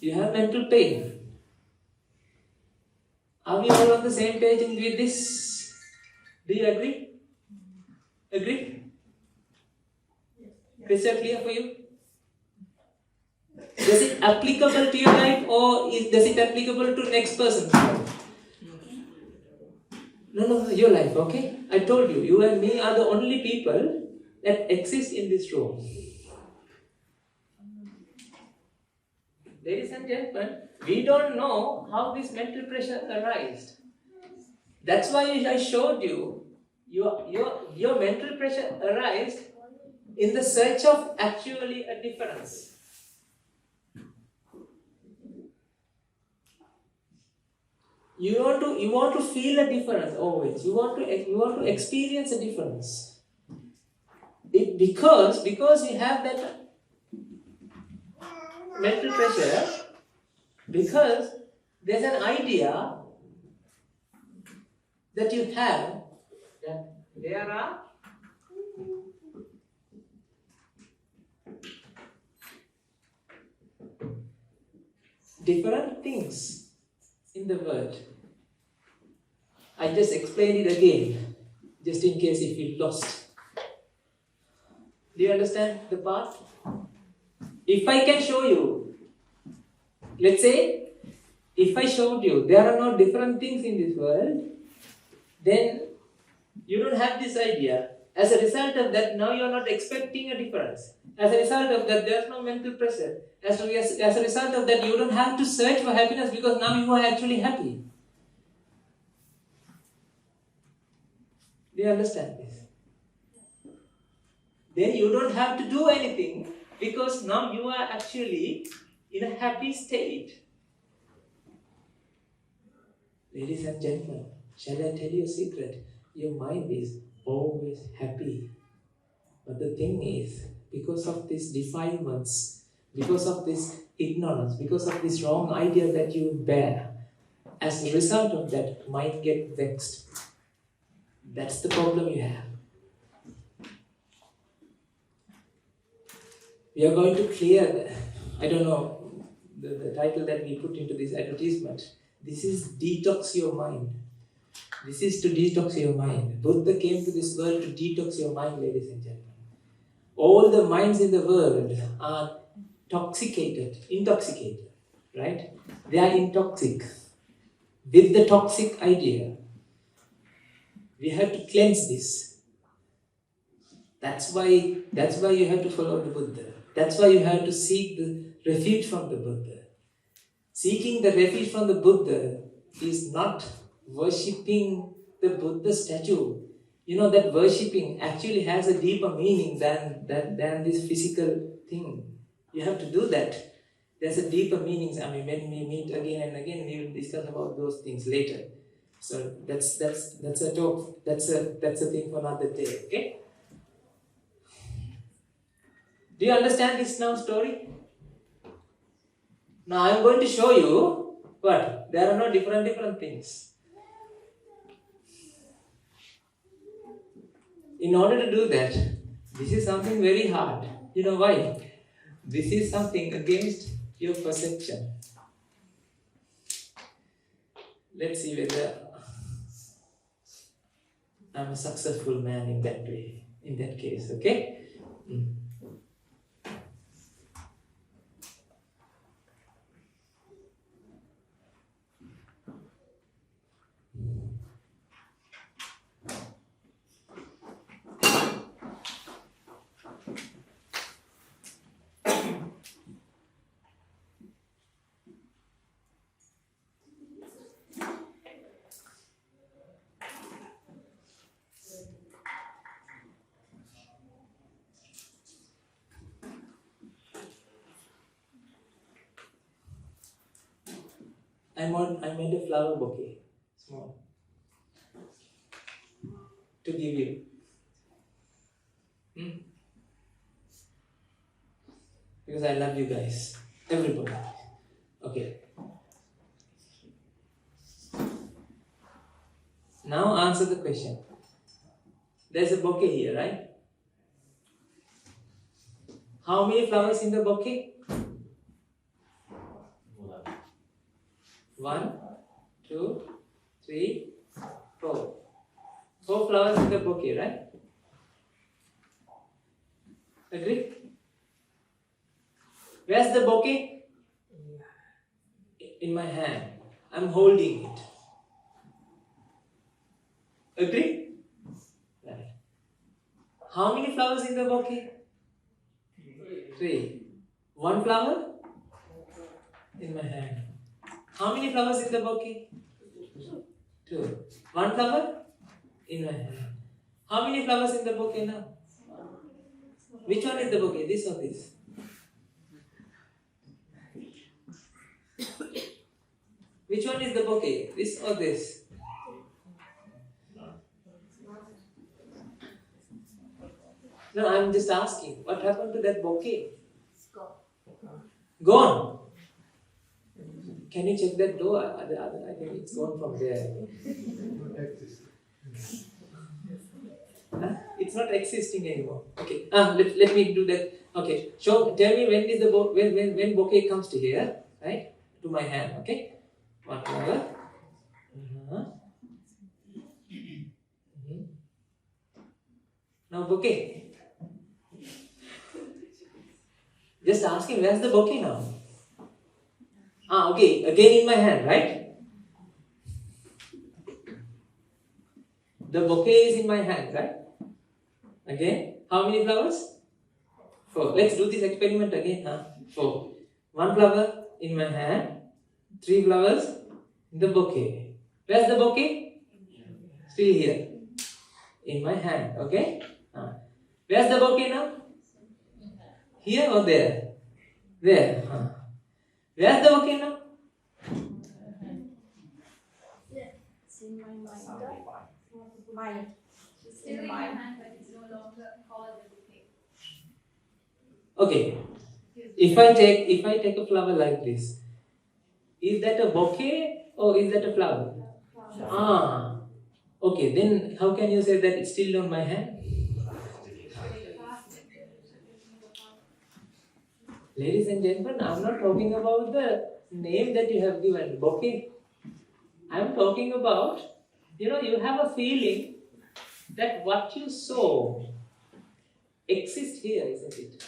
You have mental pain. Are we all on the same page with this? Do you agree? Agree? Crystal clear for you? Is it applicable to your life or does it applicable to next person's life? No, your life, okay? I told you, you and me are the only people that exist in this room. Ladies and gentlemen, we don't know how this mental pressure arises. That's why I showed you your mental pressure arises in the search of actually a difference. You want to feel a difference always. You want to experience a difference. Because you have that mental pressure, because there's an idea that you have that there are different things in the world. I just explained it again, just in case if you lost. Do you understand the part? If I can show you, let's say, if I showed you there are no different things in this world, then you don't have this idea. As a result of that, now you are not expecting a difference. As a result of that, there's no mental pressure. As a result of that, you don't have to search for happiness because now you are actually happy. Do you understand this? Then you don't have to do anything because now you are actually in a happy state. Ladies and gentlemen, shall I tell you a secret? Your mind is always happy. But the thing is, because of these defilements, because of this ignorance, because of this wrong idea that you bear, as a result of that, mind get vexed. That's the problem you have. We are going to clear, I don't know, the title that we put into this advertisement. This is detox your mind. This is to detox your mind. Buddha came to this world to detox your mind, ladies and gentlemen. All the minds in the world are intoxicated, right? They are intoxic with the toxic idea. We have to cleanse this. That's why you have to follow the Buddha. That's why you have to seek the refuge from the Buddha. Seeking the refuge from the Buddha is not worshipping the Buddha statue. You know that worshipping actually has a deeper meaning than this physical thing. You have to do that. There's a deeper meaning. I mean, when we meet again and again, we will discuss about those things later. So that's a talk. That's a thing for another day. Okay? Do you understand this now story? Now I am going to show you what? There are no different things. In order to do that, this is something very hard. You know why? This is something against your perception. Let's see whether I'm a successful man in that way, in that case, okay? I made a flower bouquet, small, to give you. Because I love you guys, everybody. Okay. Now answer the question. There's a bouquet here, right? How many flowers in the bouquet? 1, 2, 3, 4. 4 flowers in the bouquet, right? Agree? Where's the bouquet? In my hand. I'm holding it. Agree? Right. How many flowers in the bouquet? 3. 1 flower in my hand. How many flowers in the bouquet? 2. 1 flower in my hand. How many flowers in the bouquet now? Which one is the bouquet? This or this? Which one is the bouquet? This or this? No, I'm just asking. What happened to that bouquet? Gone. Can you check that door? I think it's gone from there. Huh? It's not existing anymore. Okay. Let me do that. Okay. Tell me when is the when bouquet comes to here, right? To my hand. Okay. 1 flower. Now bouquet. Just asking, where's the bouquet now? Okay, again in my hand, right? The bouquet is in my hand, right? Again, how many flowers? 4. Let's do this experiment again. 4. 1 flower in my hand, 3 flowers in the bouquet. Where's the bouquet? Still here. In my hand, okay? Where's the bouquet now? Here or there? There. Where's the bouquet now? It's in my mind. It's still in my hand, but it's no longer called a bouquet. Okay. If I take a flower like this, is that a bouquet or is that a flower? Okay. Then how can you say that it's still on my hand? Ladies and gentlemen, I'm not talking about the name that you have given, bouquet. I'm talking about, you have a feeling that what you saw exists here, isn't it?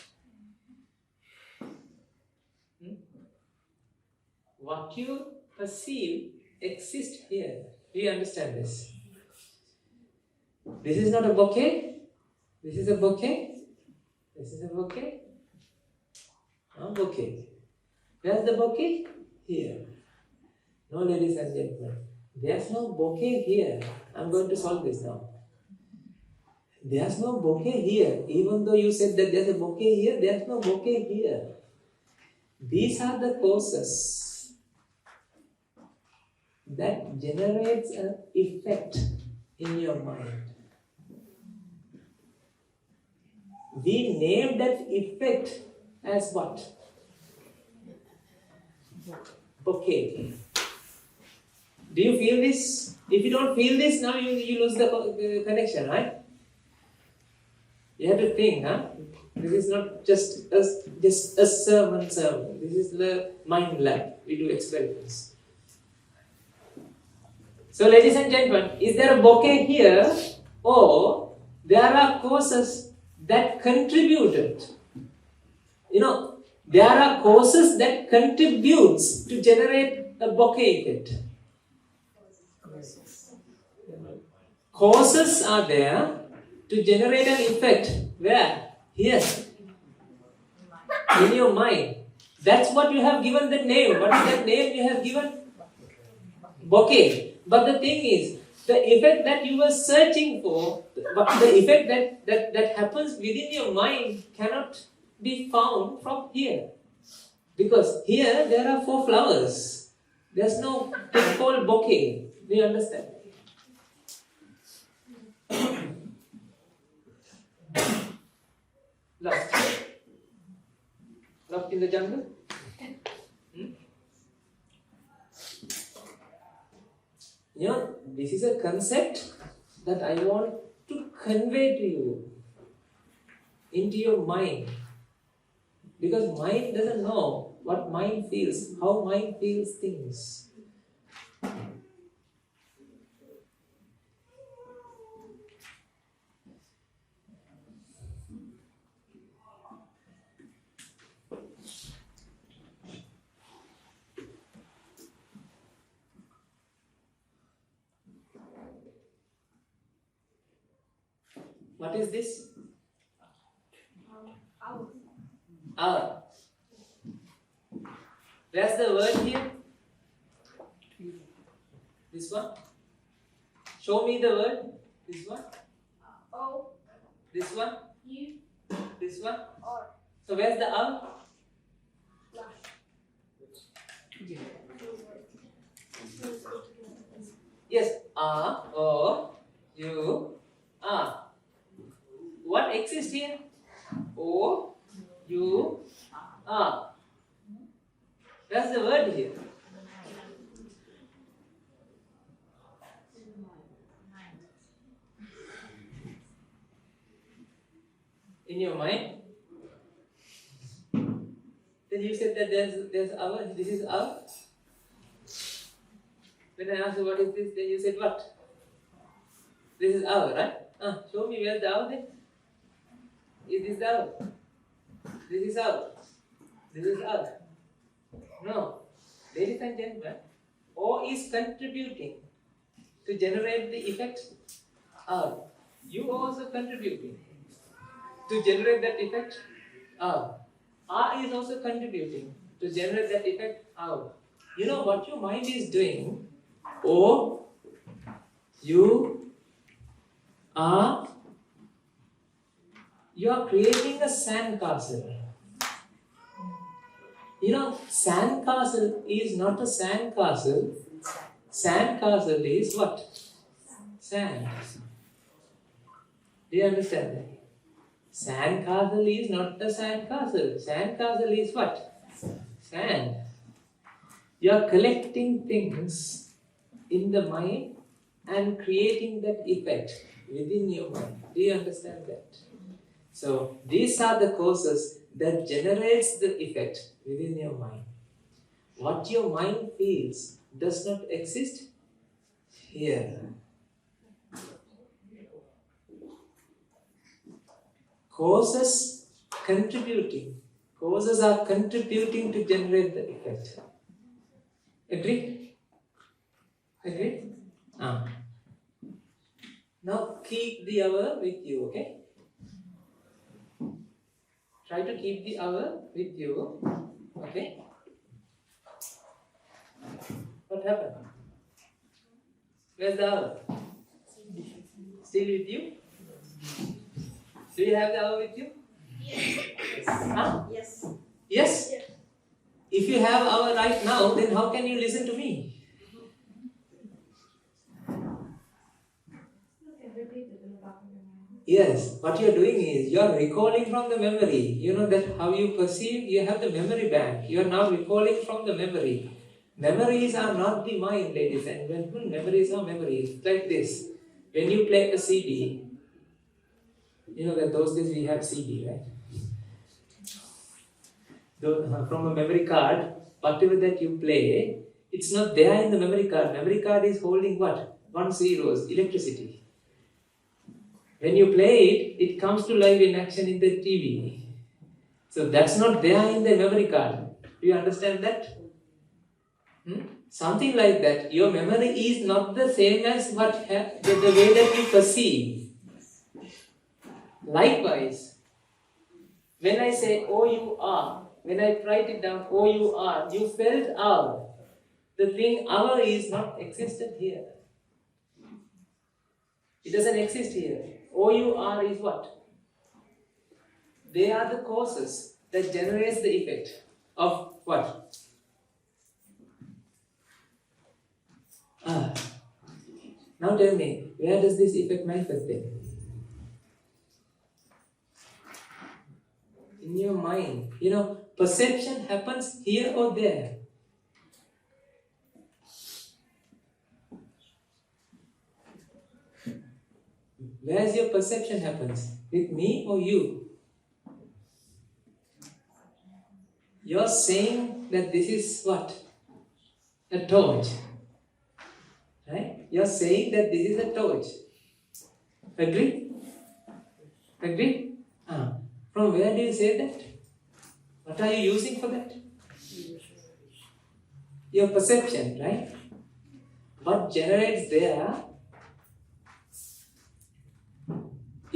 What you perceive exists here. Do you understand this? This is not a bouquet. This is a bouquet. This is a bouquet. Bouquet. Where's the bouquet? Here. No, ladies and gentlemen. There's no bouquet here. I'm going to solve this now. There's no bouquet here. Even though you said that there's a bouquet here, there's no bouquet here. These are the causes that generates an effect in your mind. We name that effect as what? Bouquet. Do you feel this? If you don't feel this, now you lose the connection, right? You have to think, This is not just a sermon. This is the mind lab. We do experiments. So, ladies and gentlemen, is there a bouquet here, or there are causes that contributed? There are causes that contributes to generate a bouquet effect. Causes are there to generate an effect. Where? Here. In your mind. That's what you have given the name. What is that name you have given? Bouquet. But the thing is, the effect that you were searching for, the effect that happens within your mind cannot be found from here. Because here there are 4 flowers. There's no thing called bouquet. Do you understand? Lost in the jungle? This is a concept that I want to convey to you into your mind. Because mind doesn't know what mind feels, how mind feels things. What is this? Out. Our. Where's the word here? This one? Show me the word. This one? O. This one? U. This one? Or. So where's the our? Yes. O, U, R. What exists here? O, U, R. Where's the word here? In your mind? Then you said that there's our, this is our. When I asked you what is this, then you said what? This is our, right? Show me where's the our then. Is this our? This is our. This is our. No. Ladies and gentlemen, O is contributing to generate the effect R. You are also contributing to generate that effect R. R is also contributing to generate that effect R. You know what your mind is doing? O, U, R. You are creating a sandcastle. You know, sandcastle is not a sandcastle. Sandcastle is what? Sand. Do you understand that? Sandcastle is not a sandcastle. Sandcastle is what? Sand. You are collecting things in the mind and creating that effect within your mind. Do you understand that? So, these are the causes that generates the effect within your mind. What your mind feels does not exist here. Causes are contributing to generate the effect. Agree? Agree? Now keep the hour with you, okay? Try to keep the hour with you, okay? What happened? Where's the hour? Still with you? Do you have the hour with you? Yes. Huh? Yes. Yes? Yes. If you have hour right now, then how can you listen to me? Yes, what you are doing is, you are recalling from the memory. You know that how you perceive, you have the memory bank. You are now recalling from the memory. Memories are not the mind, ladies and gentlemen. Memories are memories. Like this. When you play a CD, you know that those days we have CD, right? From a memory card, whatever that you play, it's not there in the memory card. Memory card is holding what? 1 zeros, electricity. When you play it, it comes to life in action in the TV. So that's not there in the memory card. Do you understand that? Something like that. Your memory is not the same as the way that you perceive. Likewise, when I say O-U-R, when I write it down O-U-R, you felt our. The thing our is not existed here. It doesn't exist here. O-U-R is what? They are the causes that generates the effect of what? Now tell me, where does this effect manifest then? In your mind. You know, perception happens here or there. Where's your perception happens? With me or you? You're saying that this is what? A torch. Right? You're saying that this is a torch. Agree? Agree? From where do you say that? What are you using for that? Your perception, right? What generates there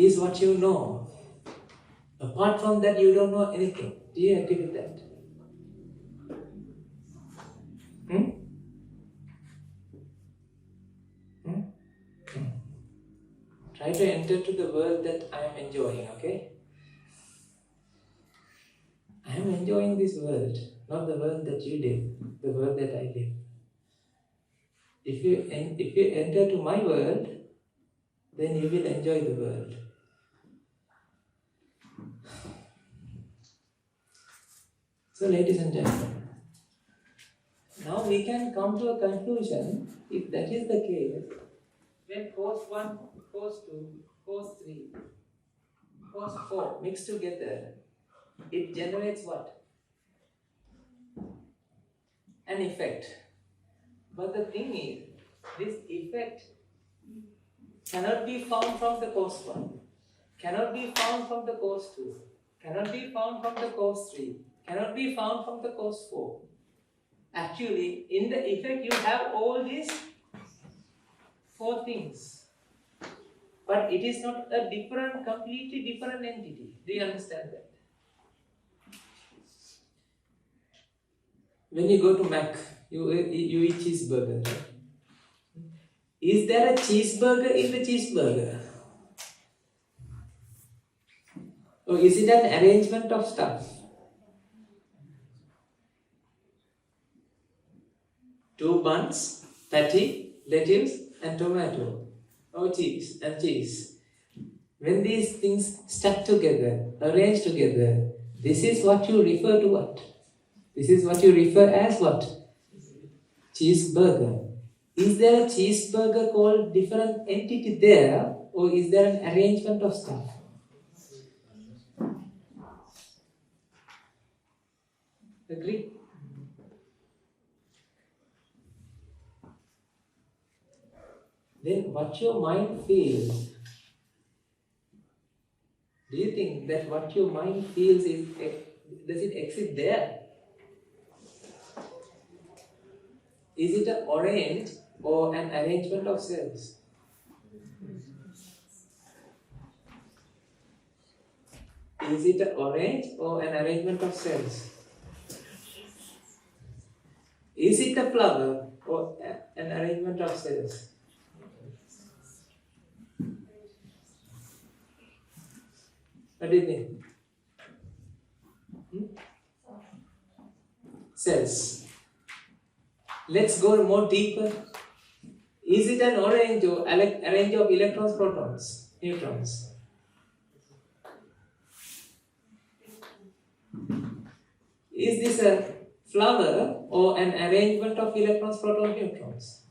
is what you know. Apart from that, you don't know anything. Do you agree with that? Hmm? Hmm? Hmm. Try to enter to the world that I am enjoying, okay? I am enjoying this world, not the world that you live, the world that I live. If you enter to my world, then you will enjoy the world. So, ladies and gentlemen, now we can come to a conclusion. If that is the case, when cause 1, cause 2, cause 3, cause 4 mix together, it generates what? An effect. But the thing is, this effect cannot be found from the cause 1, cannot be found from the cause 2, cannot be found from the cause 3, cannot be found from the cause 4. Actually, in the effect, you have all these 4 things. But it is not a different, completely different entity. Do you understand that? When you go to Mac, you eat cheeseburger, right? Is there a cheeseburger in the cheeseburger? Or is it an arrangement of stuff? 2 buns, patty, lettuce, and tomato. Or cheese and cheese. When these things stuck together, arranged together, this is what you refer to what? This is what you refer as what? Cheeseburger. Is there a cheeseburger called different entity there, or is there an arrangement of stuff? Agree? Then what your mind feels, do you think that what your mind feels is, does it exist there? Is it an orange or an arrangement of cells? Is it an orange or an arrangement of cells? Is it a flower or an arrangement of cells? What do you think? Cells. Let's go more deeper. Is it an orange or arrange of electrons, protons, neutrons? Is this a flower or an arrangement of electrons, protons, neutrons?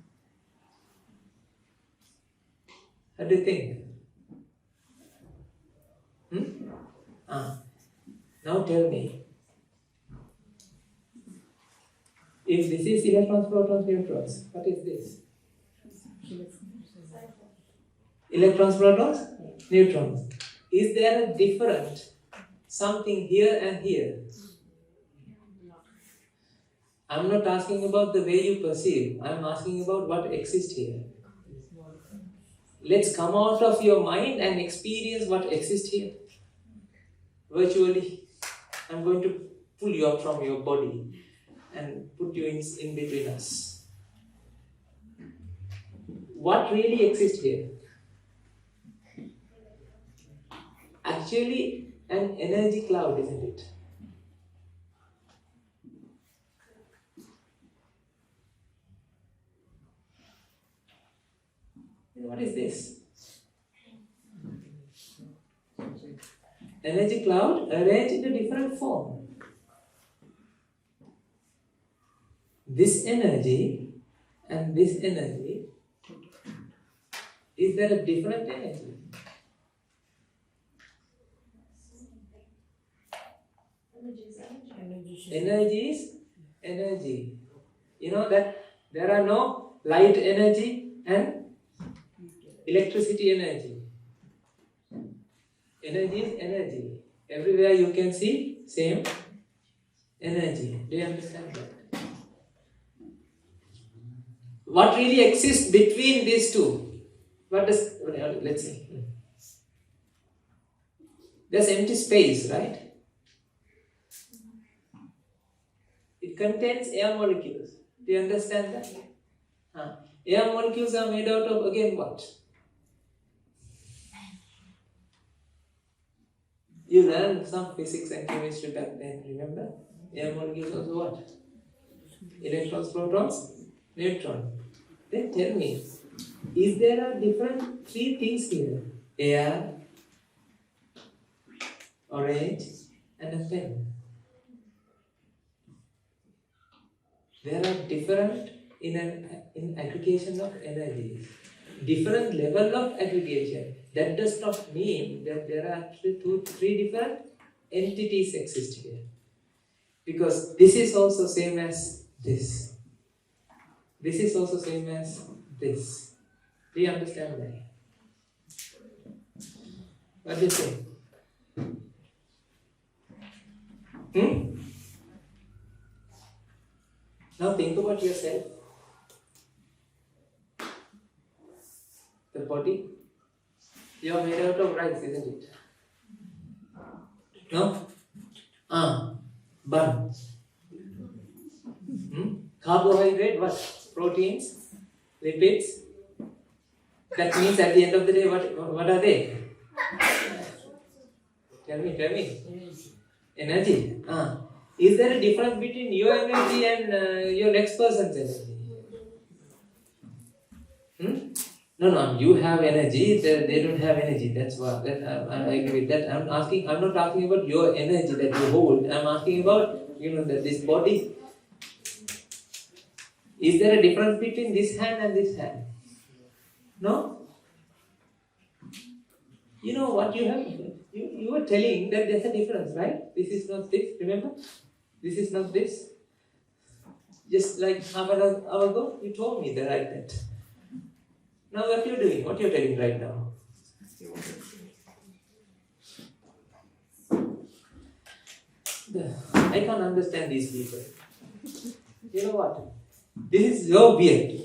What do you think? Now tell me. If this is electrons, protons, neutrons, what is this? Electrons, protons, neutrons. Is there a different something here and here? I'm not asking about the way you perceive. I'm asking about what exists here. Let's come out of your mind and experience what exists here. Virtually, I'm going to pull you up from your body and put you in between us. What really exists here? Actually, an energy cloud, isn't it? What is this? Energy cloud arranged in a different form. This energy and this energy, is there a different energy? Energy is energy. You know that there are no light energy and electricity energy. Energy is energy. Everywhere you can see same energy. Do you understand that? What really exists between these two? Let's see. There's empty space, right? It contains air molecules. Do you understand that? Air molecules are made out of, again, what? You learned some physics and chemistry back then, remember? Air molecules also what? Electrons, protons, neutrons. Then tell me, is there a different three things here? Air, orange, and a pen. There are different in aggregation of energies. Different level of aggregation. That does not mean that there are actually three different entities exist here. Because this is also same as this. This is also same as this. Do you understand that? What do you think? Now think about yourself. The body, you are made out of rice, isn't it? No? Bun. Carbohydrate, what? Proteins, lipids. That means at the end of the day, what are they? Tell me. Energy. Is there a difference between your energy and your next person's energy? No, you have energy, they don't have energy. That's what, I agree with that. I'm not asking about your energy that you hold. I'm asking about, that this body. Is there a difference between this hand and this hand? No? You know what you have? You were telling that there's a difference, right? This is not this, remember? This is not this. Just like half an hour ago, you told me that like that. Now what you're doing? What you're telling right now? I can't understand these people. You know what? This is so weird.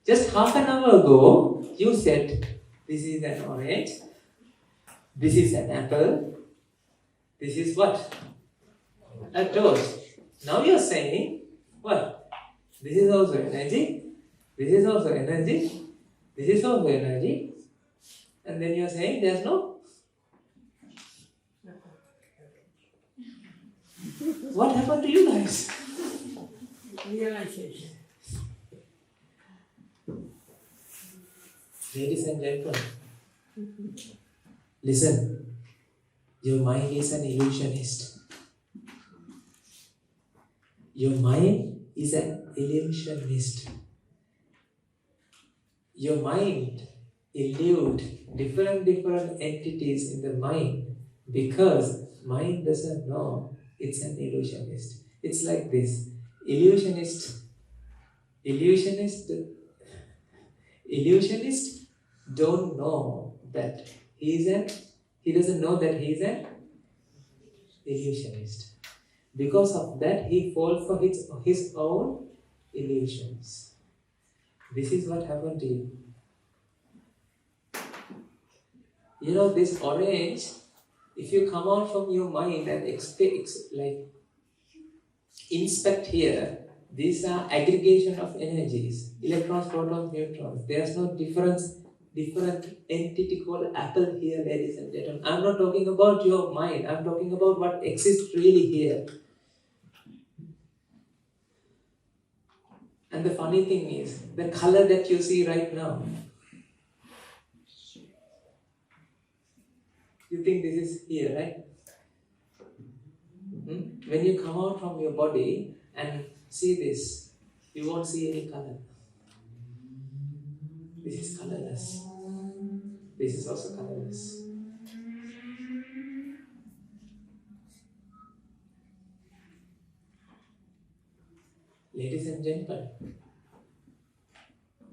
Just half an hour ago, you said, this is an orange, this is an apple, this is what? A toast. Now you're saying, what? This is also energy, this is also energy, this is also energy, and then you're saying there's no? What happened to you guys? Realization. Ladies and gentlemen, listen, your mind is an illusionist. Your mind is an illusionist. Your mind illudes different entities in the mind because mind doesn't know it's an illusionist. It's like this. Illusionist don't know that he doesn't know that he is an illusionist. Because of that, he falls for his own illusions. This is what happened to you. This orange, if you come out from your mind and inspect here, these are aggregation of energies, electrons, protons, neutrons. There's no different entity called apple here, ladies and gentlemen. I'm not talking about your mind. I'm talking about what exists really here. And the funny thing is, the color that you see right now, you think this is here, right? When you come out from your body and see this, you won't see any color. This is colorless. This is also colorless. Ladies and gentlemen,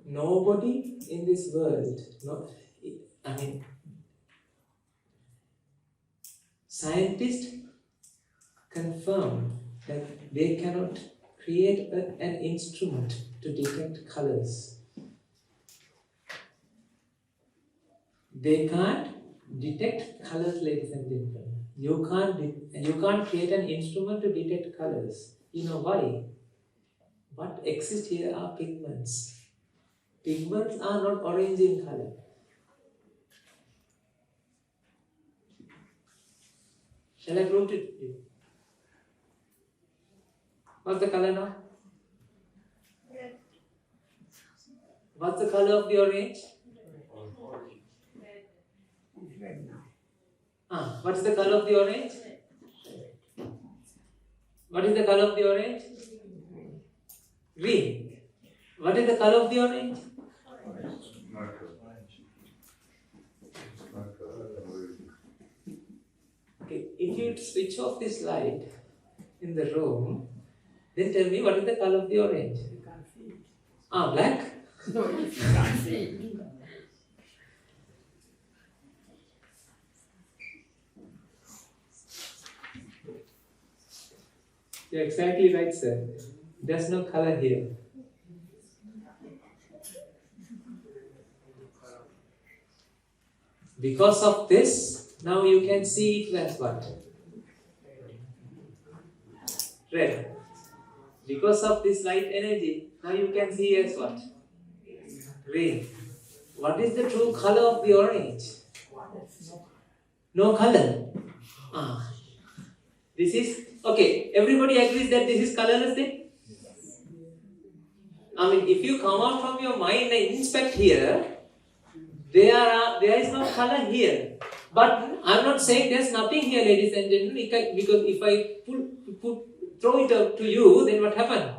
nobody in this world, scientists confirm that they cannot create an instrument to detect colors. They can't detect colors, ladies and gentlemen. You can't create an instrument to detect colors. You know why? What exists here are pigments. Pigments are not orange in color. Shall I prove it to you? What's the color now? Red. What's the color of the orange? It's red now. What's the color of the orange? What is the color of the orange? Green. What is the color of the orange? Okay, if you switch off this light in the room, then tell me what is the color of the orange? You can't see it. Black? No, you can't see it. You're exactly right, sir. There's no color here. Because of this, now you can see it as what? Red. Because of this light energy, now you can see as what? Green. What is the true color of the orange? No color. This is, okay, everybody agrees that this is colorless then? I mean, if you come out from your mind and inspect here, there is no color here. But I'm not saying there's nothing here, ladies and gentlemen, because if I throw it up to you, then what happened?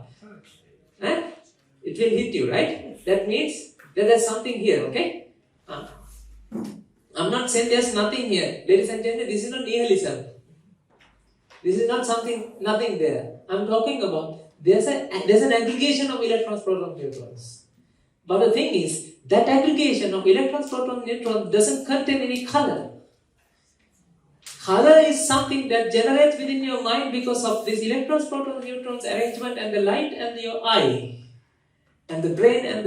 It will hit you, right? That means that there's something here, okay? I'm not saying there's nothing here. Ladies and gentlemen, this is not nihilism. This is not nothing there. I'm talking about there's an aggregation of electrons, protons, neutrons. But the thing is, that aggregation of electrons, protons, neutrons doesn't contain any color. Color is something that generates within your mind because of this electrons, protons, neutrons arrangement and the light and your eye and the brain and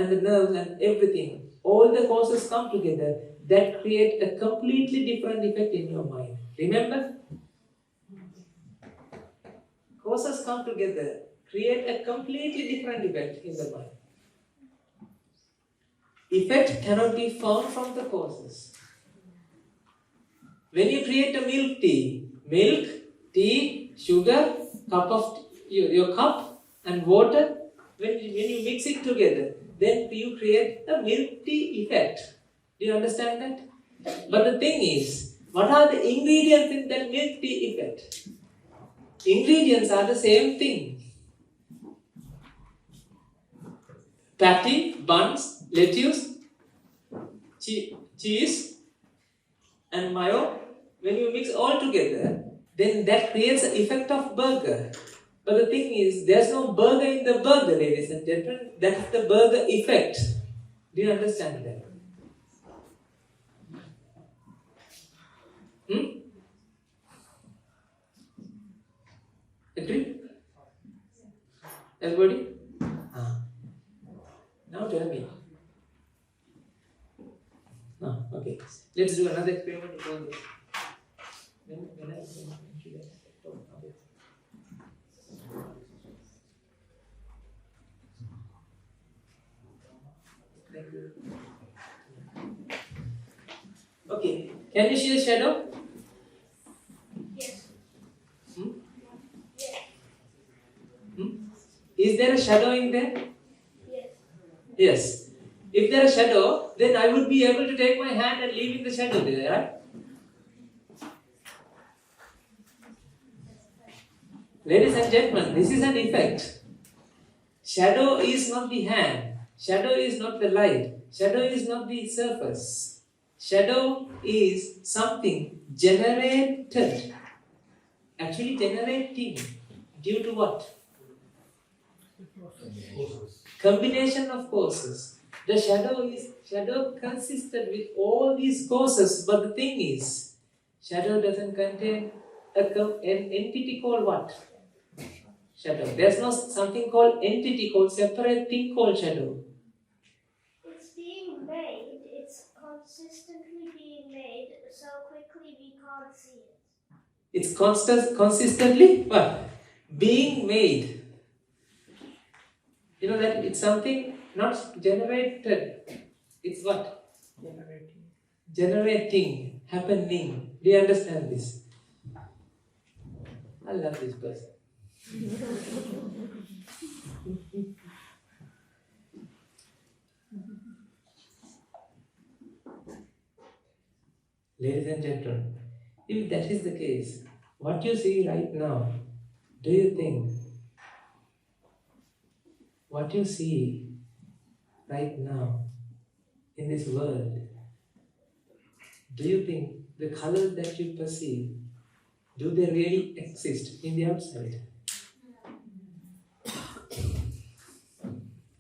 the nerves and everything. All the causes come together that create a completely different effect in your mind. Remember? Causes come together, create a completely different effect in the mind. Effect cannot be found from the causes. When you create a milk, tea, sugar, your cup and water, when you mix it together, then you create a milk tea effect. Do you understand that? But the thing is, what are the ingredients in that milk tea effect? Ingredients are the same thing. Patty, buns, lettuce, cheese and mayo. When you mix all together, then that creates an effect of burger. But the thing is, there's no burger in the burger, ladies and gentlemen. That's the burger effect. Do you understand that? Agree? Everybody? Now tell me. Okay. Let's do another experiment on this. When I should I talk about it? Thank you. Okay. Can you see the shadow? Yes. Is there a shadow in there? Yes. Yes. If there is a shadow, then I would be able to take my hand and leave in the shadow there, right? Ladies and gentlemen, this is an effect. Shadow is not the hand. Shadow is not the light. Shadow is not the surface. Shadow is something generated. Actually generating. Due to what? Combination of causes. The shadow consisted with all these causes, but the thing is, shadow doesn't contain an entity called what? Shadow. There's no something called entity, called separate thing called shadow. It's being made, it's consistently being made so quickly we can't see it. It's consistently what? Being made. You know that it's something not generated. It's what? Generating, happening. Do you understand this? I love this person. Ladies and gentlemen, if that is the case, what you see right now, do you think what you see right now in this world, do you think the colors that you perceive, do they really exist in the outside?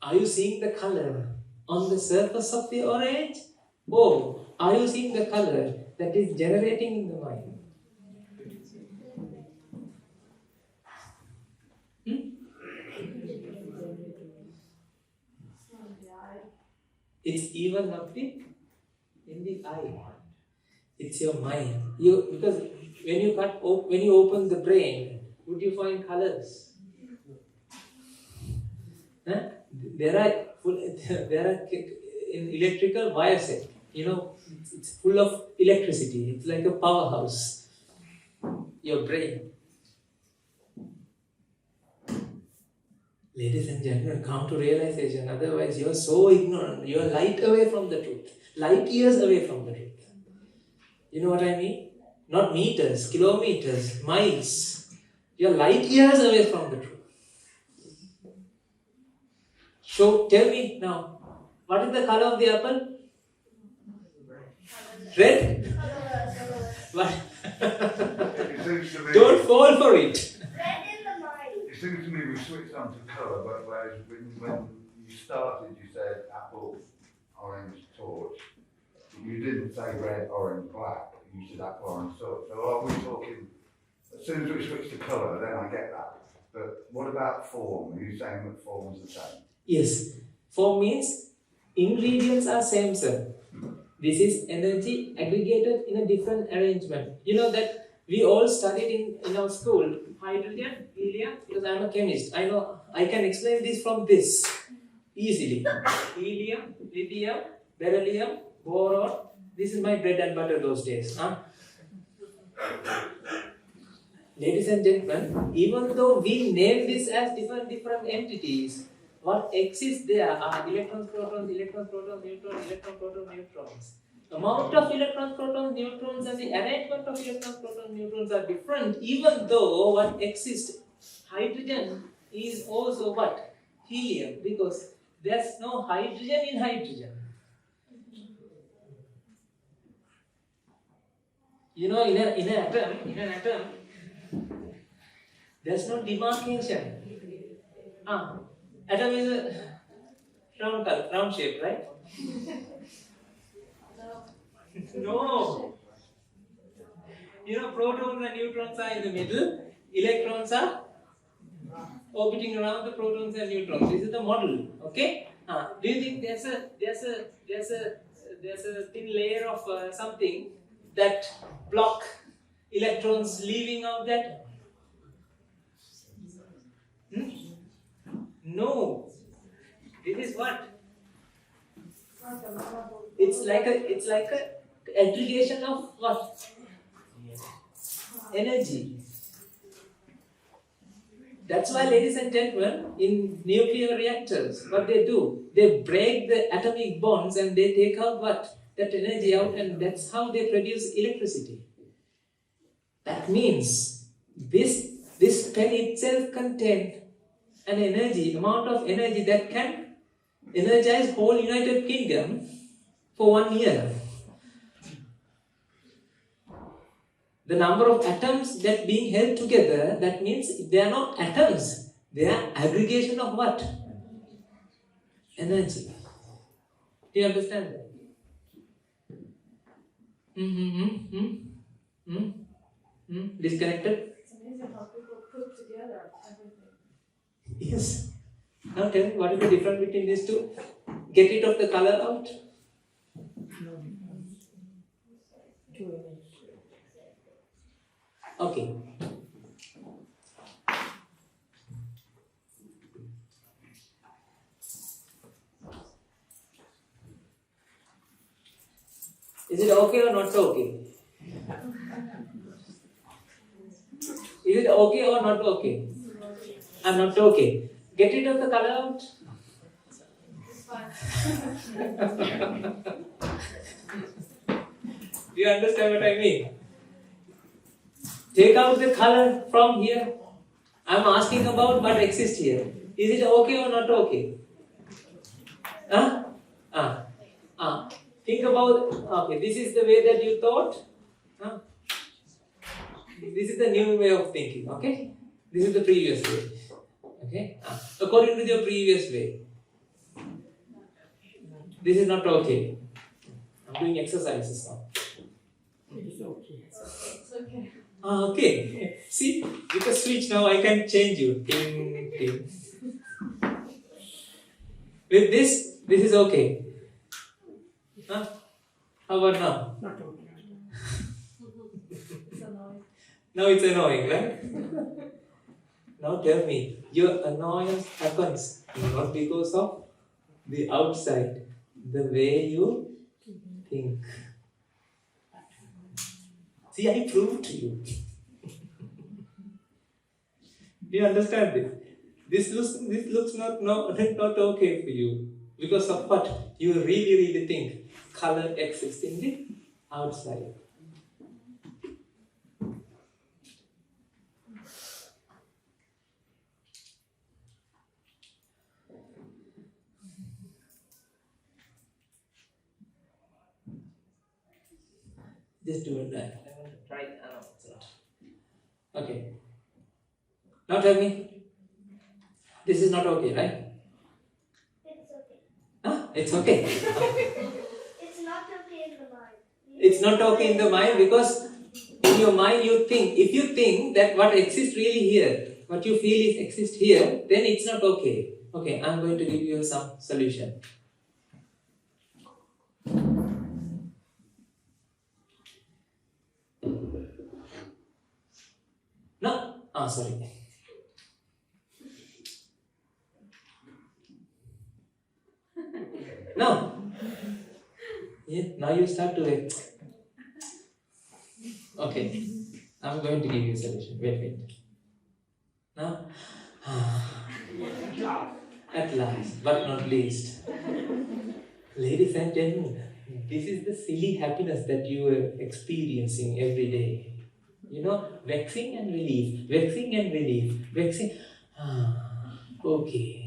Are you seeing the color on the surface of the orange? Or are you seeing the color that is generating in the mind? It's even not in the eye. It's your mind. Because when you open the brain, would you find colors? Huh? There are in electrical wire set. It's full of electricity. It's like a powerhouse. Your brain. Ladies and gentlemen, come to realization. Otherwise, you are so ignorant. You are light away from the truth. Light years away from the truth. You know what I mean? Not meters, kilometers, miles. You are light years away from the truth. So, tell me now, what is the color of the apple? Red? What? Don't fall for it. It seems to me we switched on to colour, but whereas when you started, you said apple, orange, torch. You didn't say red, orange, black. You said apple, orange, torch. So are we talking? As soon as we switch to colour, then I get that. But what about form? Are you saying that form's the same? Yes. Form means ingredients are same, sir. This is energy aggregated in a different arrangement. You know that we all studied in our school hydrogen, helium, because I am a chemist. I know I can explain this from this easily. Helium, lithium, beryllium, boron. This is my bread and butter those days. Huh? Ladies and gentlemen, even though we name this as different entities, what exists there are electrons, protons, neutrons, electrons, protons, neutrons. Amount of electrons, protons, neutrons and the arrangement of electrons, protons, neutrons are different, even though what exists, hydrogen is also what? Helium, because there's no hydrogen in hydrogen. You know, in an atom, there's no demarcation. Atom is a round shape, right? No. You know, protons and neutrons are in the middle. Electrons are orbiting around the protons and neutrons. This is the model. Okay? Do you think there's a thin layer of something that block electrons leaving out that? No. This is what? It's like a aggregation of what? Energy. That's why, ladies and gentlemen, in nuclear reactors, what they do, they break the atomic bonds and they take out what? That energy out, and that's how they produce electricity. That means this pen itself contains an amount of energy that can energize whole United Kingdom for 1 year. The number of atoms that being held together, that means they are not atoms, they are aggregation of what? Energy. Do you understand that? Disconnected? It's amazing how people put together everything. Yes. Now tell me, what is the difference between these two? Get rid of the color out. Okay. Is it okay or not so okay? Is it okay or not okay? I'm not okay. Get rid of the color out. Do you understand what I mean? Take out the color from here. I'm asking about what exists here. Is it okay or not okay? Huh? Think about, okay, this is the way that you thought. Huh? This is the new way of thinking, okay? This is the previous way. Okay? According to your previous way. This is not okay. I'm doing exercises now. It's okay. It's okay. Okay. See, with a switch now I can change you. Ding, ding. With this is okay. Huh? How about now? Not okay. It's annoying. Now it's annoying, right? Now tell me, your annoyance happens not because of the outside, the way you think. See, I proved to you. Do you understand this? This looks not okay for you. Because of what? You really think color exists in the outside. Just do it that. I want to try it. It's not. Okay. Now tell me. This is not okay, right? It's okay. Huh? It's okay. It's not okay in the mind. It's not okay in the mind because in your mind you think. If you think that what exists really here, what you feel is exists here, then it's not okay. Okay, I'm going to give you some solution. No? Sorry. No. Yeah, now you start to like. Okay. I'm going to give you a solution. Wait. Now? At last, but not least. Ladies and gentlemen, this is the silly happiness that you are experiencing every day. You know, vexing and relief, vexing and relief, vexing. Okay.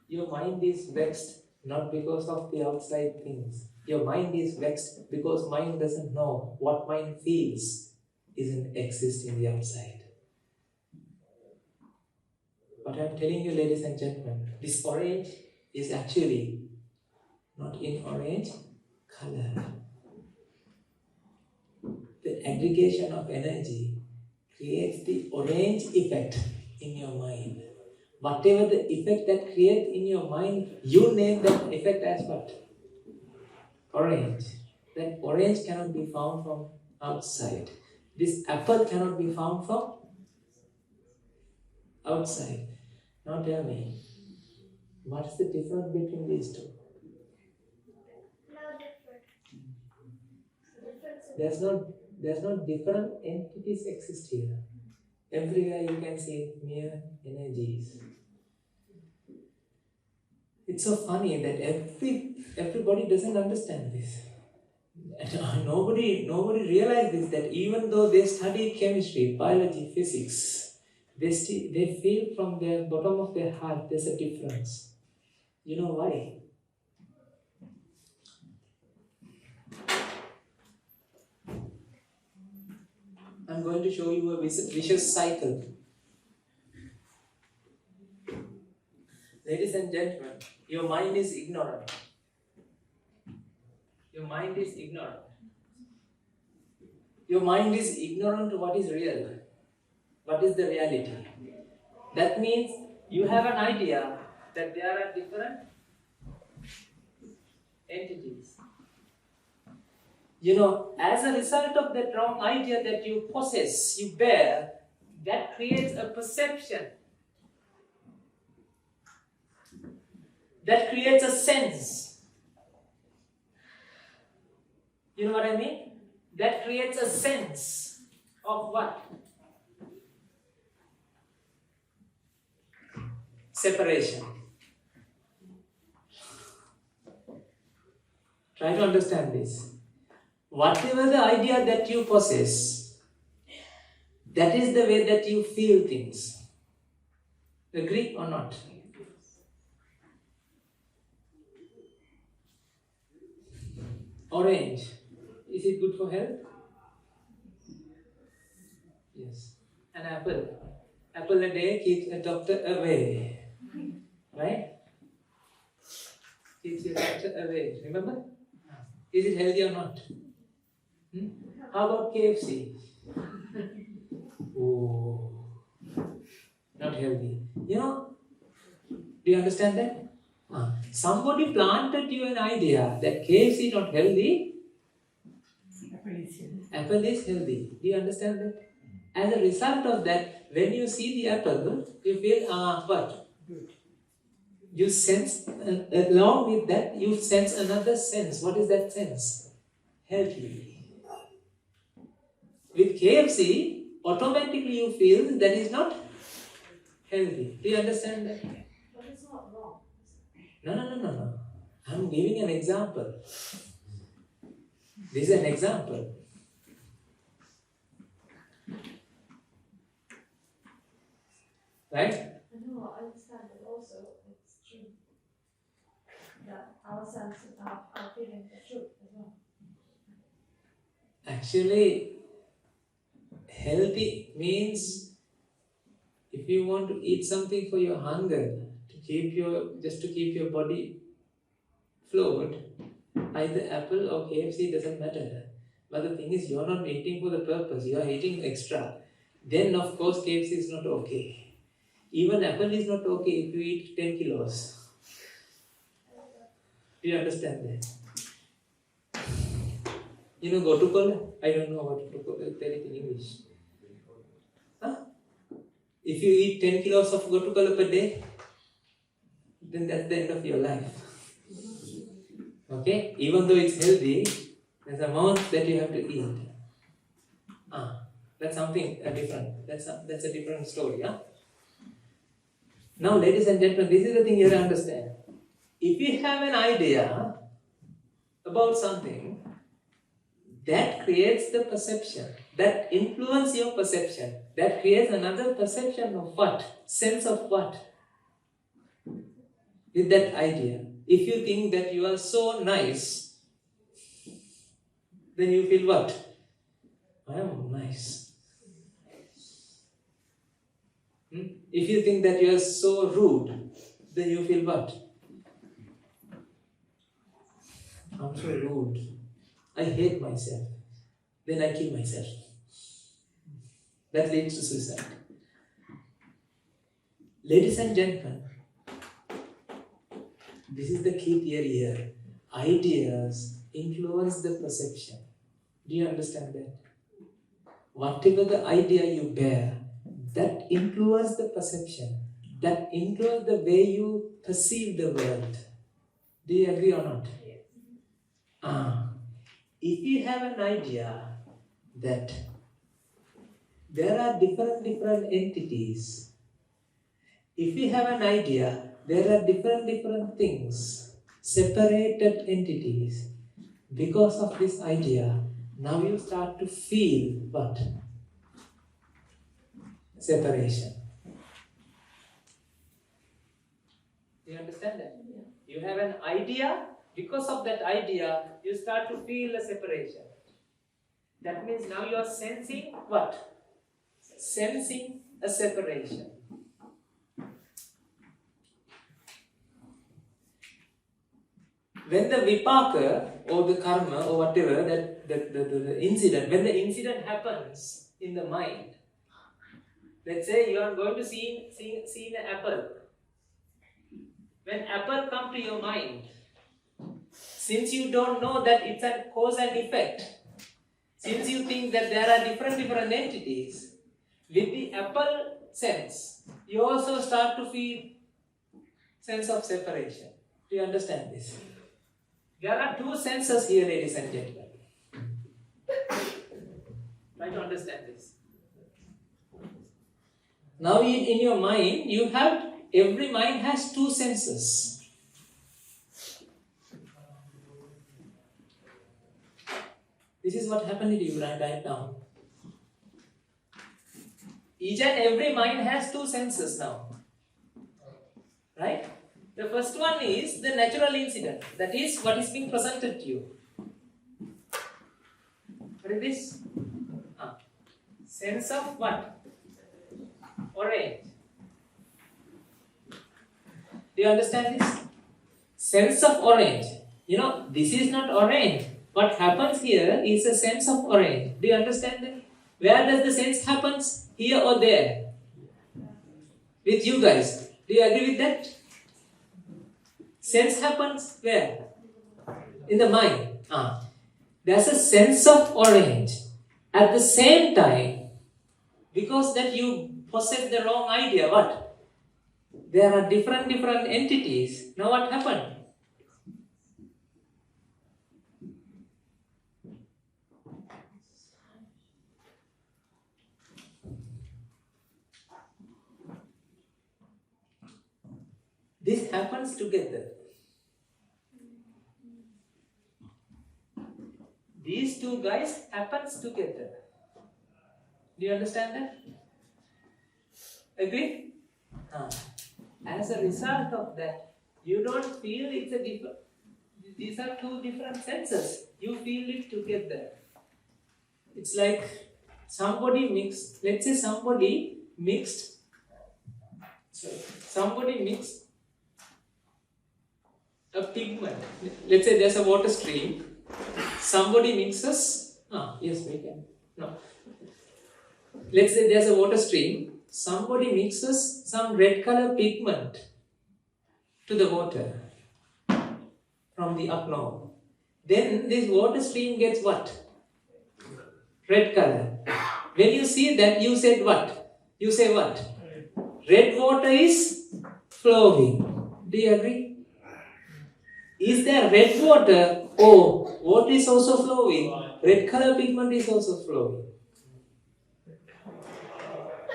Your mind is vexed not because of the outside things. Your mind is vexed because mind doesn't know what mind feels isn't exist in the outside. But I'm telling you, ladies and gentlemen, this orange is actually not in orange color. The aggregation of energy creates the orange effect in your mind. Whatever the effect that creates in your mind, you name that effect as what? Orange. That orange cannot be found from outside. This apple cannot be found from outside. Now tell me, what's the difference between these two? No different. There's no different entities exist here. Everywhere you can see mere energies. It's so funny that everybody doesn't understand this. Nobody realizes this, that even though they study chemistry, biology, physics, they feel from the bottom of their heart there's a difference. You know why? I'm going to show you a vicious cycle. Ladies and gentlemen, your mind is ignorant. Your mind is ignorant. Your mind is ignorant to what is real. What is the reality? That means you have an idea that there are different entities. You know, as a result of that wrong idea that you possess, you bear, that creates a perception. That creates a sense. You know what I mean? That creates a sense of what? Separation. Try to understand this. Whatever the idea that you possess, that is the way that you feel things. Agree or not? Orange. Is it good for health? Yes. An apple. Apple a day keeps a doctor away. Right? Keeps your doctor away. Remember? Is it healthy or not? How about KFC? Oh, not healthy. You know, do you understand that? Somebody planted you an idea that KFC is not healthy. Apple is healthy. Apple is healthy. Do you understand that? As a result of that, when you see the apple, you feel, what? Good. You sense, along with that, you sense another sense. What is that sense? Healthy. With KFC, automatically you feel that is not healthy. Do you understand that? But it's not wrong. No. I'm giving an example. This is an example. Right? No, I understand, but also it's true that our senses, our feelings are true as well. Actually, healthy means if you want to eat something for your hunger, just to keep your body float, either apple or KFC doesn't matter. But the thing is, you're not eating for the purpose, you are eating extra. Then of course KFC is not okay. Even apple is not okay if you eat 10 kilos. Do you understand that? You know gotukola? I don't know what to tell it in English. If you eat 10 kilos of gotukola per day, then that's the end of your life. Okay? Even though it's healthy, there's an amount that you have to eat. That's something different. That's a different story. Now, ladies and gentlemen, this is the thing you have to understand. If you have an idea about something, that creates the perception, that influences your perception, that creates another perception of what? Sense of what? With that idea. If you think that you are so nice, then you feel what? I am nice. If you think that you are so rude, then you feel what? I'm so rude. I hate myself. Then I kill myself. That leads to suicide. Ladies and gentlemen, this is the key theory here. Ideas influence the perception. Do you understand that? Whatever the idea you bear, that influences the perception. That influences the way you perceive the world. Do you agree or not? If you have an idea that there are different entities, if you have an idea there are different things, separated entities, because of this idea, now you start to feel what? Separation. Do you understand that? Yeah. You have an idea, because of that idea, you start to feel a separation. That means now you are sensing what? Sensing a separation. When the vipaka or the karma or whatever, the incident, when the incident happens in the mind, let's say you are going to see an apple. When apple comes to your mind, since you don't know that it's a cause and effect, since you think that there are different entities, with the apple sense, you also start to feel sense of separation. Do you understand this? There are two senses here, ladies and gentlemen. Try to understand this. Now in your mind, every mind has two senses. This is what happened to you right now. Each and every mind has two senses now. Right? The first one is the natural incident. That is what is being presented to you. What is this? Sense of what? Orange. Do you understand this? Sense of orange. This is not orange. What happens here is a sense of orange. Do you understand that? Where does the sense happens? Here or there? With you guys. Do you agree with that? Sense happens where? In the mind. There's a sense of orange. At the same time, because that you possess the wrong idea, what? There are different entities. Now what happened? This happens together. These two guys happens together. Do you understand that? Agree? As a result of that, you don't feel it's a different. These are two different senses. You feel it together. It's like somebody mixed. Let's say somebody mixed a pigment. Let's say there's a water stream. Somebody mixes. Yes, we can. No. Let's say there's a water stream. Somebody mixes some red color pigment to the water from the up north. Then this water stream gets what? Red color. When you see that, you said what? You say what? Red water is flowing. Do you agree? Is there red water? Oh, water is also flowing. Red color pigment is also flowing.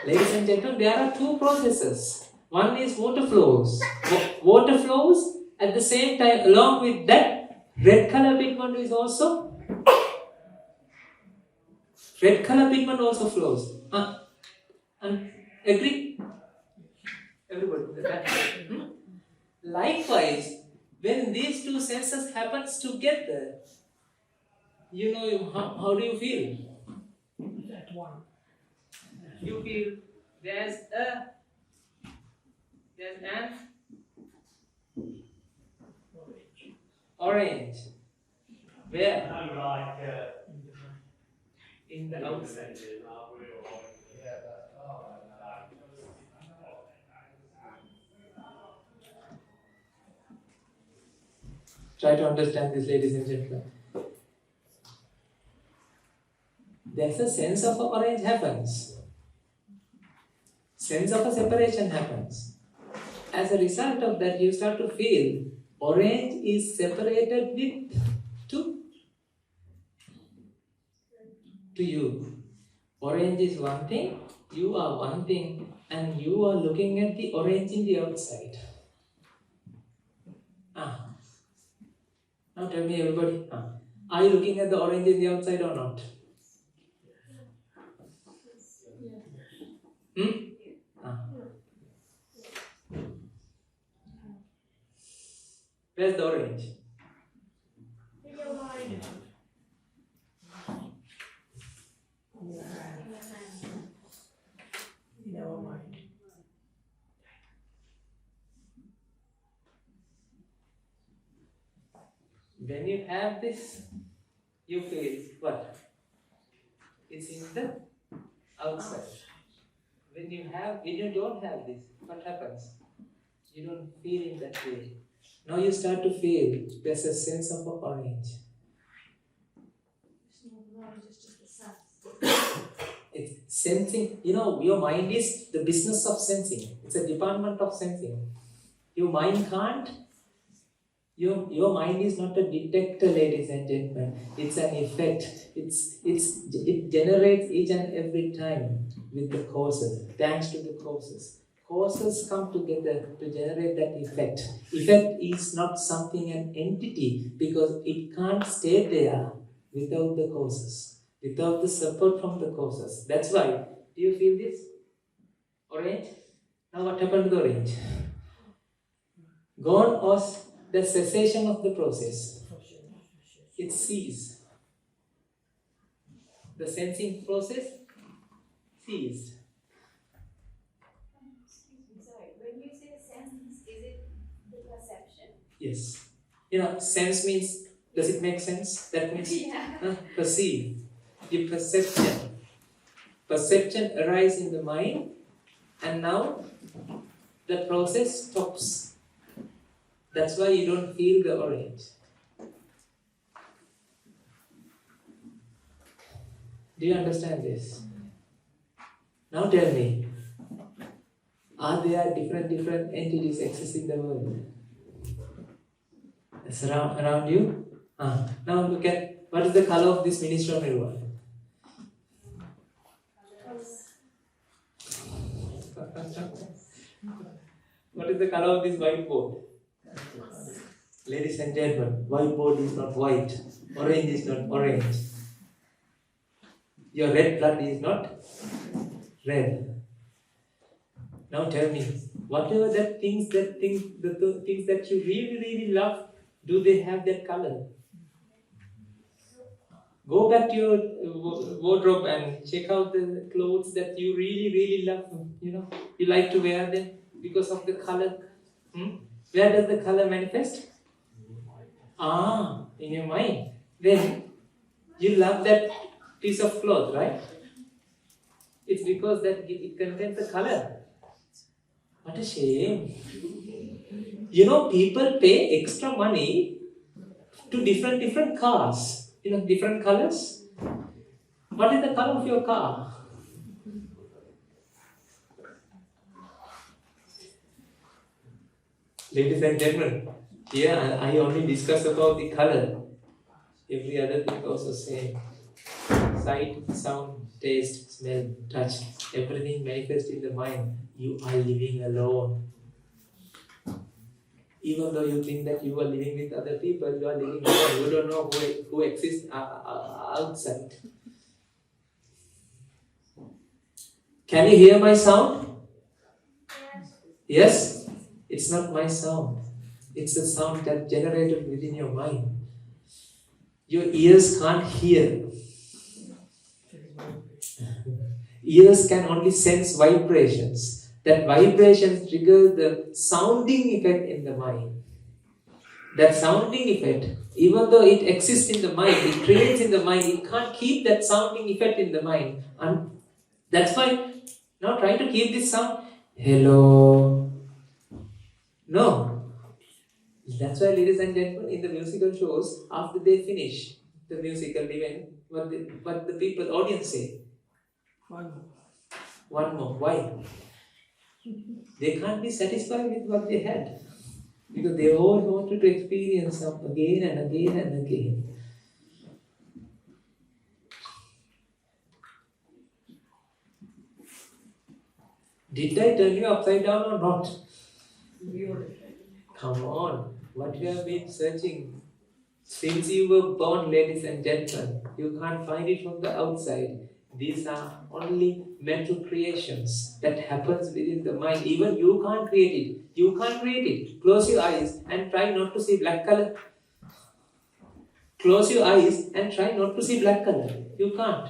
Ladies and gentlemen, there are two processes. One is water flows. Water flows at the same time, along with that, red color pigment is also. Red color pigment also flows. And agree? Everybody. Likewise, when these two senses happens together, how do you feel? That one. You feel there's an orange. Where? In the outside. Try to understand this, ladies and gentlemen. There's a sense of orange happens. Sense of a separation happens. As a result of that, you start to feel orange is separated with to you. Orange is one thing, you are one thing, and you are looking at the orange in the outside. Now tell me, everybody, are you looking at the orange in the outside or not? Where's the orange? In your mind. In our mind. When you have this, you feel what? It's in the outside. When you don't have this, what happens? You don't feel in that way. Now you start to feel there's a sense of orange. It's just the sense. It's sensing, your mind is the business of sensing. It's a department of sensing. Your mind can't, your mind is not a detector, ladies and gentlemen. It's an effect. It generates each and every time with the causes, thanks to the causes. Causes come together to generate that effect. Effect is not something, an entity, because it can't stay there without the causes, without the support from the causes. That's why, do you feel this? Orange? Now what happened to the orange? Gone was the cessation of the process. It ceased. The sensing process ceased. Sorry, when you say sense, is it the perception? Yes. Sense means, does it make sense? That means Yeah. perceive. The perception. Perception arises in the mind, and now the process stops. That's why you don't feel the orange. Do you understand this? Now tell me, are there different entities exist in the world? It's around you? Now look at, what is the color of this ministry mirror? What is the color of this whiteboard? Ladies and gentlemen, whiteboard is not white. Orange is not orange. Your red blood is not red. Now tell me, whatever the things that you really, really love, do they have that color? Go back to your wardrobe and check out the clothes that you really, really love. You like to wear them because of the color. Where does the color manifest? In your mind. Then you love that piece of cloth, right? It's because that it contains the color. What a shame. People pay extra money to different cars. Different colors. What is the color of your car? Ladies and gentlemen, here I only discuss about the color. Every other thing also same. Sight, sound, taste, smell, touch, everything manifests in the mind. You are living alone. Even though you think that you are living with other people, you are living alone. You don't know who exists outside. Can you hear my sound? Yes? It's not my sound. It's the sound that generated within your mind. Your ears can't hear. Ears can only sense vibrations. That vibration triggers the sounding effect in the mind. That sounding effect, even though it exists in the mind, it creates in the mind, it can't keep that sounding effect in the mind. And that's why, now try to keep this sound. Hello. No. That's why, ladies and gentlemen, in the musical shows, after they finish the musical event, what the people, audience say? One more. Why? They can't be satisfied with what they had. Because they all wanted to experience something again and again and again. Did I turn you upside down or not? Come on. What you have been searching since you were born, ladies and gentlemen, you can't find it from the outside. These are only mental creations that happens within the mind. Even you can't create it. You can't create it. Close your eyes and try not to see black color. Close your eyes and try not to see black color. You can't.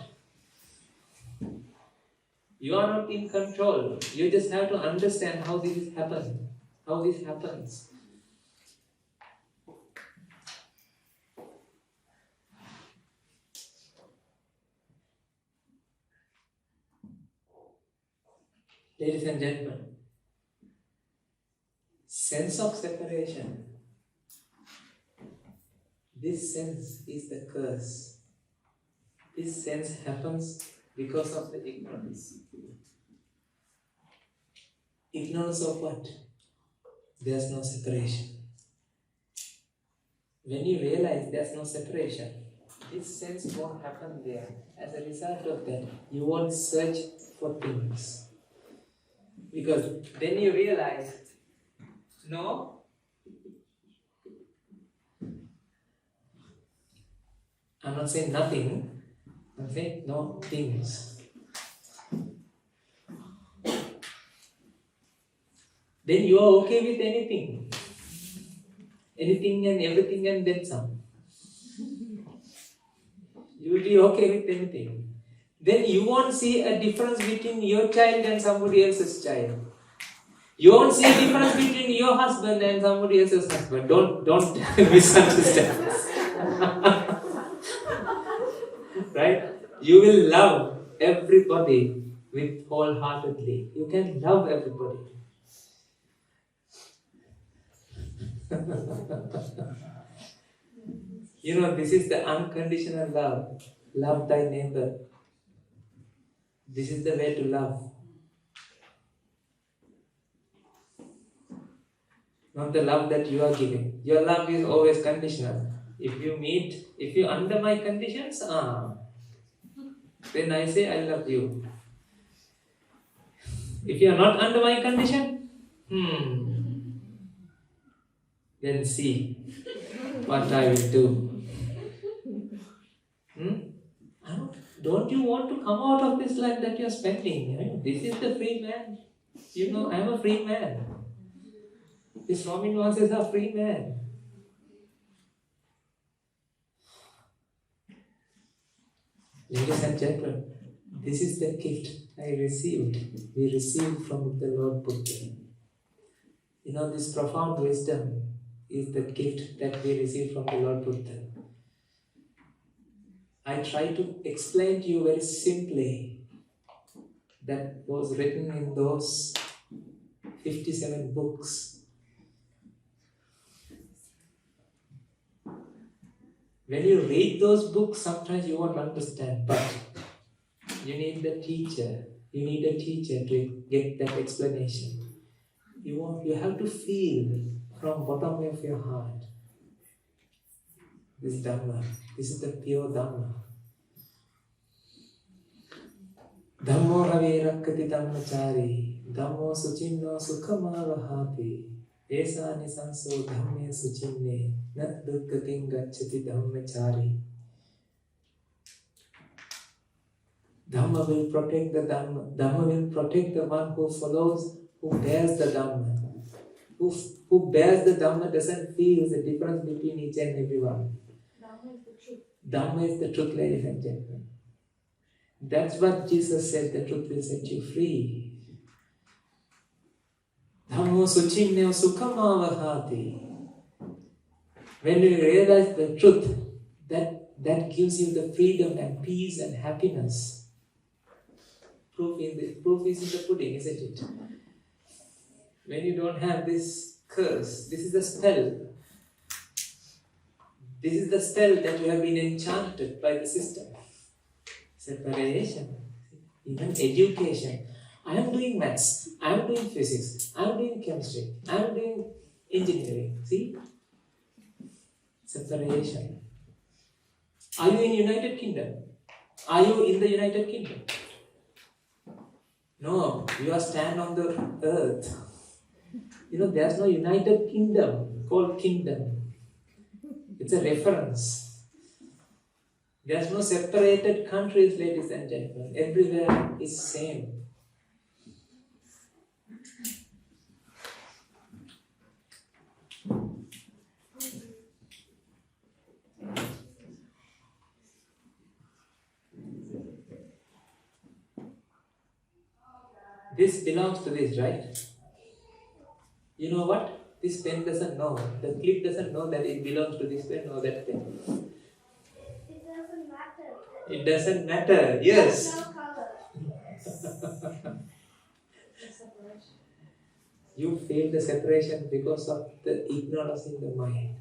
You are not in control. You just have to understand how this happens. How this happens. Ladies and gentlemen, sense of separation This sense is the curse. This sense happens because of the ignorance. Ignorance of what? There's no separation. When you realize there's no separation, this sense won't happen there. As a result of that, you won't search for things. Because then you realize, no, I'm not saying nothing, I'm saying no things. Then you are okay with anything. Anything and everything and then some. You will be okay with anything. Then you won't see a difference between your child and somebody else's child. You won't see a difference between your husband and somebody else's husband. Don't misunderstand. Right? You will love everybody with wholeheartedly. You can love everybody. You know, this is the unconditional love. Love thy neighbor. This is the way to love. Not the love that you are giving. Your love is always conditional. If you under my conditions, then I say I love you. If you are not under my condition, then see what I will do. Don't you want to come out of this life that you are spending? Right? This is the free man. You know, I am a free man. This Swami is a free man. Ladies and gentlemen, this is the gift we received from the Lord Buddha. You know, this profound wisdom is the gift that we received from the Lord Buddha. I try to explain to you very simply that was written in those 57 books. When you read those books, sometimes you won't understand, but you need the teacher. You need a teacher to get that explanation. You have to feel from bottom of your heart. This Dhamma. This is the pure Dhamma. Dhammo havirakkati dhammachari. Dhammo suchinno sukhamavahati. Esa nisanso dhamme suchinne. Na dukkatin gacchati dhammachari. Dhamma will protect the Dhamma. Dhamma will protect the one who follows, who bears the Dhamma. Who bears the Dhamma doesn't feel the difference between each and every one. Dhamma is the truth. Dhamma is the truth, ladies and gentlemen. That's what Jesus said, the truth will set you free. Dhammo suchinne sukhamavahati. When you realize the truth, that gives you the freedom and peace and happiness. Proof is in the pudding, isn't it? When you don't have this curse, this is the spell. This is the spell that you have been enchanted by the system. Separation, even education. I am doing maths, I am doing physics, I am doing chemistry, I am doing engineering. See? Separation. Are you in United Kingdom? Are you in the United Kingdom? No, you are stand on the earth. You know, there's no United Kingdom called kingdom. It's a reference. There's no separated countries, ladies and gentlemen. Everywhere is same. This belongs to this, right? You know what? This pen doesn't know. The clip doesn't know that it belongs to this pen or that pen. It doesn't matter. It doesn't matter. Yes. No color. You feel the separation because of the ignorance in the mind.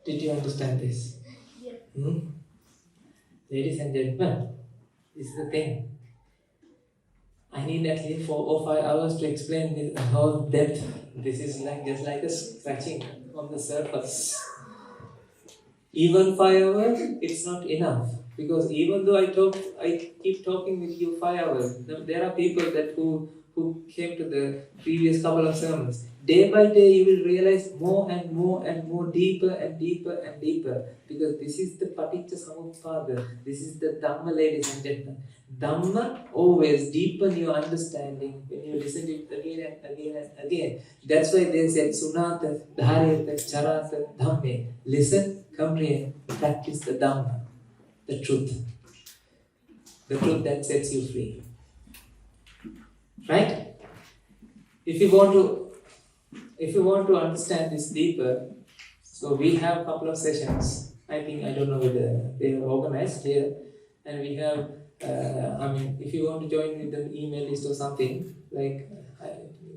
Did you understand this? Yes. Ladies and gentlemen, this is the thing. I need at least 4 or 5 hours to explain this whole depth. This is just like a scratching on the surface. Even 5 hours, it's not enough. Because even though I keep talking with you 5 hours, there are people who came to the previous couple of sermons. Day by day, you will realize more and more and more, deeper and deeper and deeper. Because this is the Paticca Samuppada. This is the Dhamma, ladies and gentlemen. Dhamma always deepen your understanding when you listen to it again and again and again. That's why they said, Sunata, Dhareta, Charata, Dhamme. Listen, comprehend, practice the Dhamma, the truth. The truth that sets you free. Right? If you want to understand this deeper, so we have a couple of sessions. I don't know whether they are organized here, and we have. If you want to join with the email list or something, like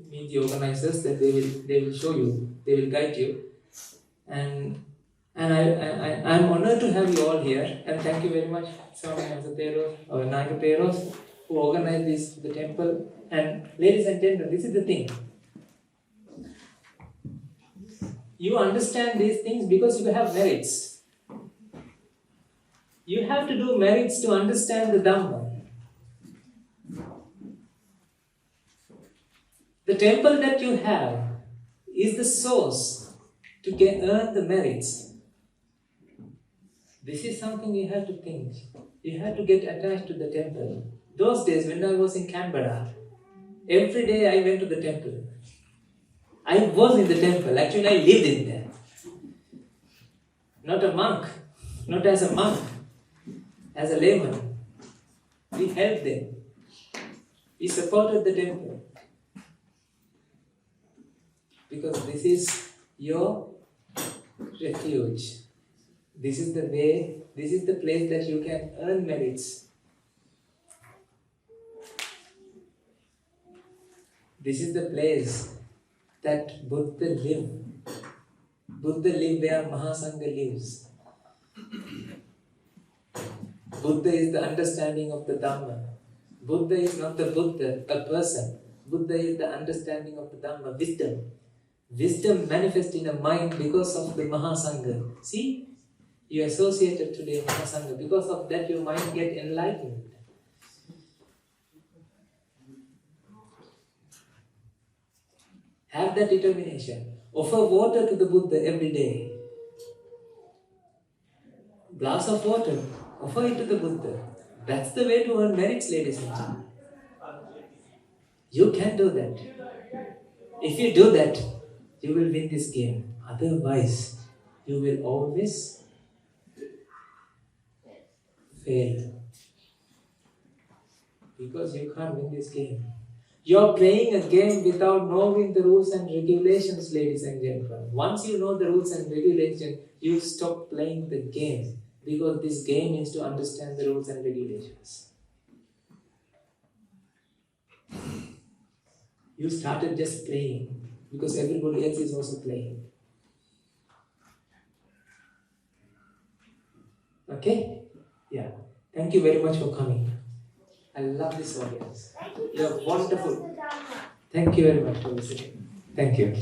meet the organizers, then they will show you, they will guide you, and I'm honored to have you all here, and thank you very much, Swami Nasateros or Nagateros, who organized this the temple. And ladies and gentlemen, this is the thing. You understand these things because you have merits. You have to do merits to understand the Dhamma. The temple that you have is the source to earn the merits. This is something you have to think. You have to get attached to the temple. Those days when I was in Canberra, every day I went to the temple. I was in the temple. Actually, I lived in there. Not a monk. Not as a monk. As a layman. We helped them. We supported the temple. Because this is your refuge. This is the way, this is the place that you can earn merits. This is the place that Buddha lived. Buddha lived where Mahasangha lives. Buddha is the understanding of the Dhamma. Buddha is not the Buddha, a person. Buddha is the understanding of the Dhamma, wisdom. Wisdom manifests in a mind because of the Mahasangha. See, you associated today Mahasangha. Because of that, your mind gets enlightened. Have that determination. Offer water to the Buddha every day. Glass of water. Offer it to the Buddha. That's the way to earn merits, ladies and gentlemen. You can do that. If you do that, you will win this game. Otherwise, you will always fail. Because you can't win this game. You're playing a game without knowing the rules and regulations, ladies and gentlemen. Once you know the rules and regulations, you stop playing the game. Because this game is to understand the rules and regulations. You started just playing because everybody else is also playing. Okay? Yeah. Thank you very much for coming. I love this audience. Thank you. You're wonderful. Dhamma. Thank you very much for listening. Thank you.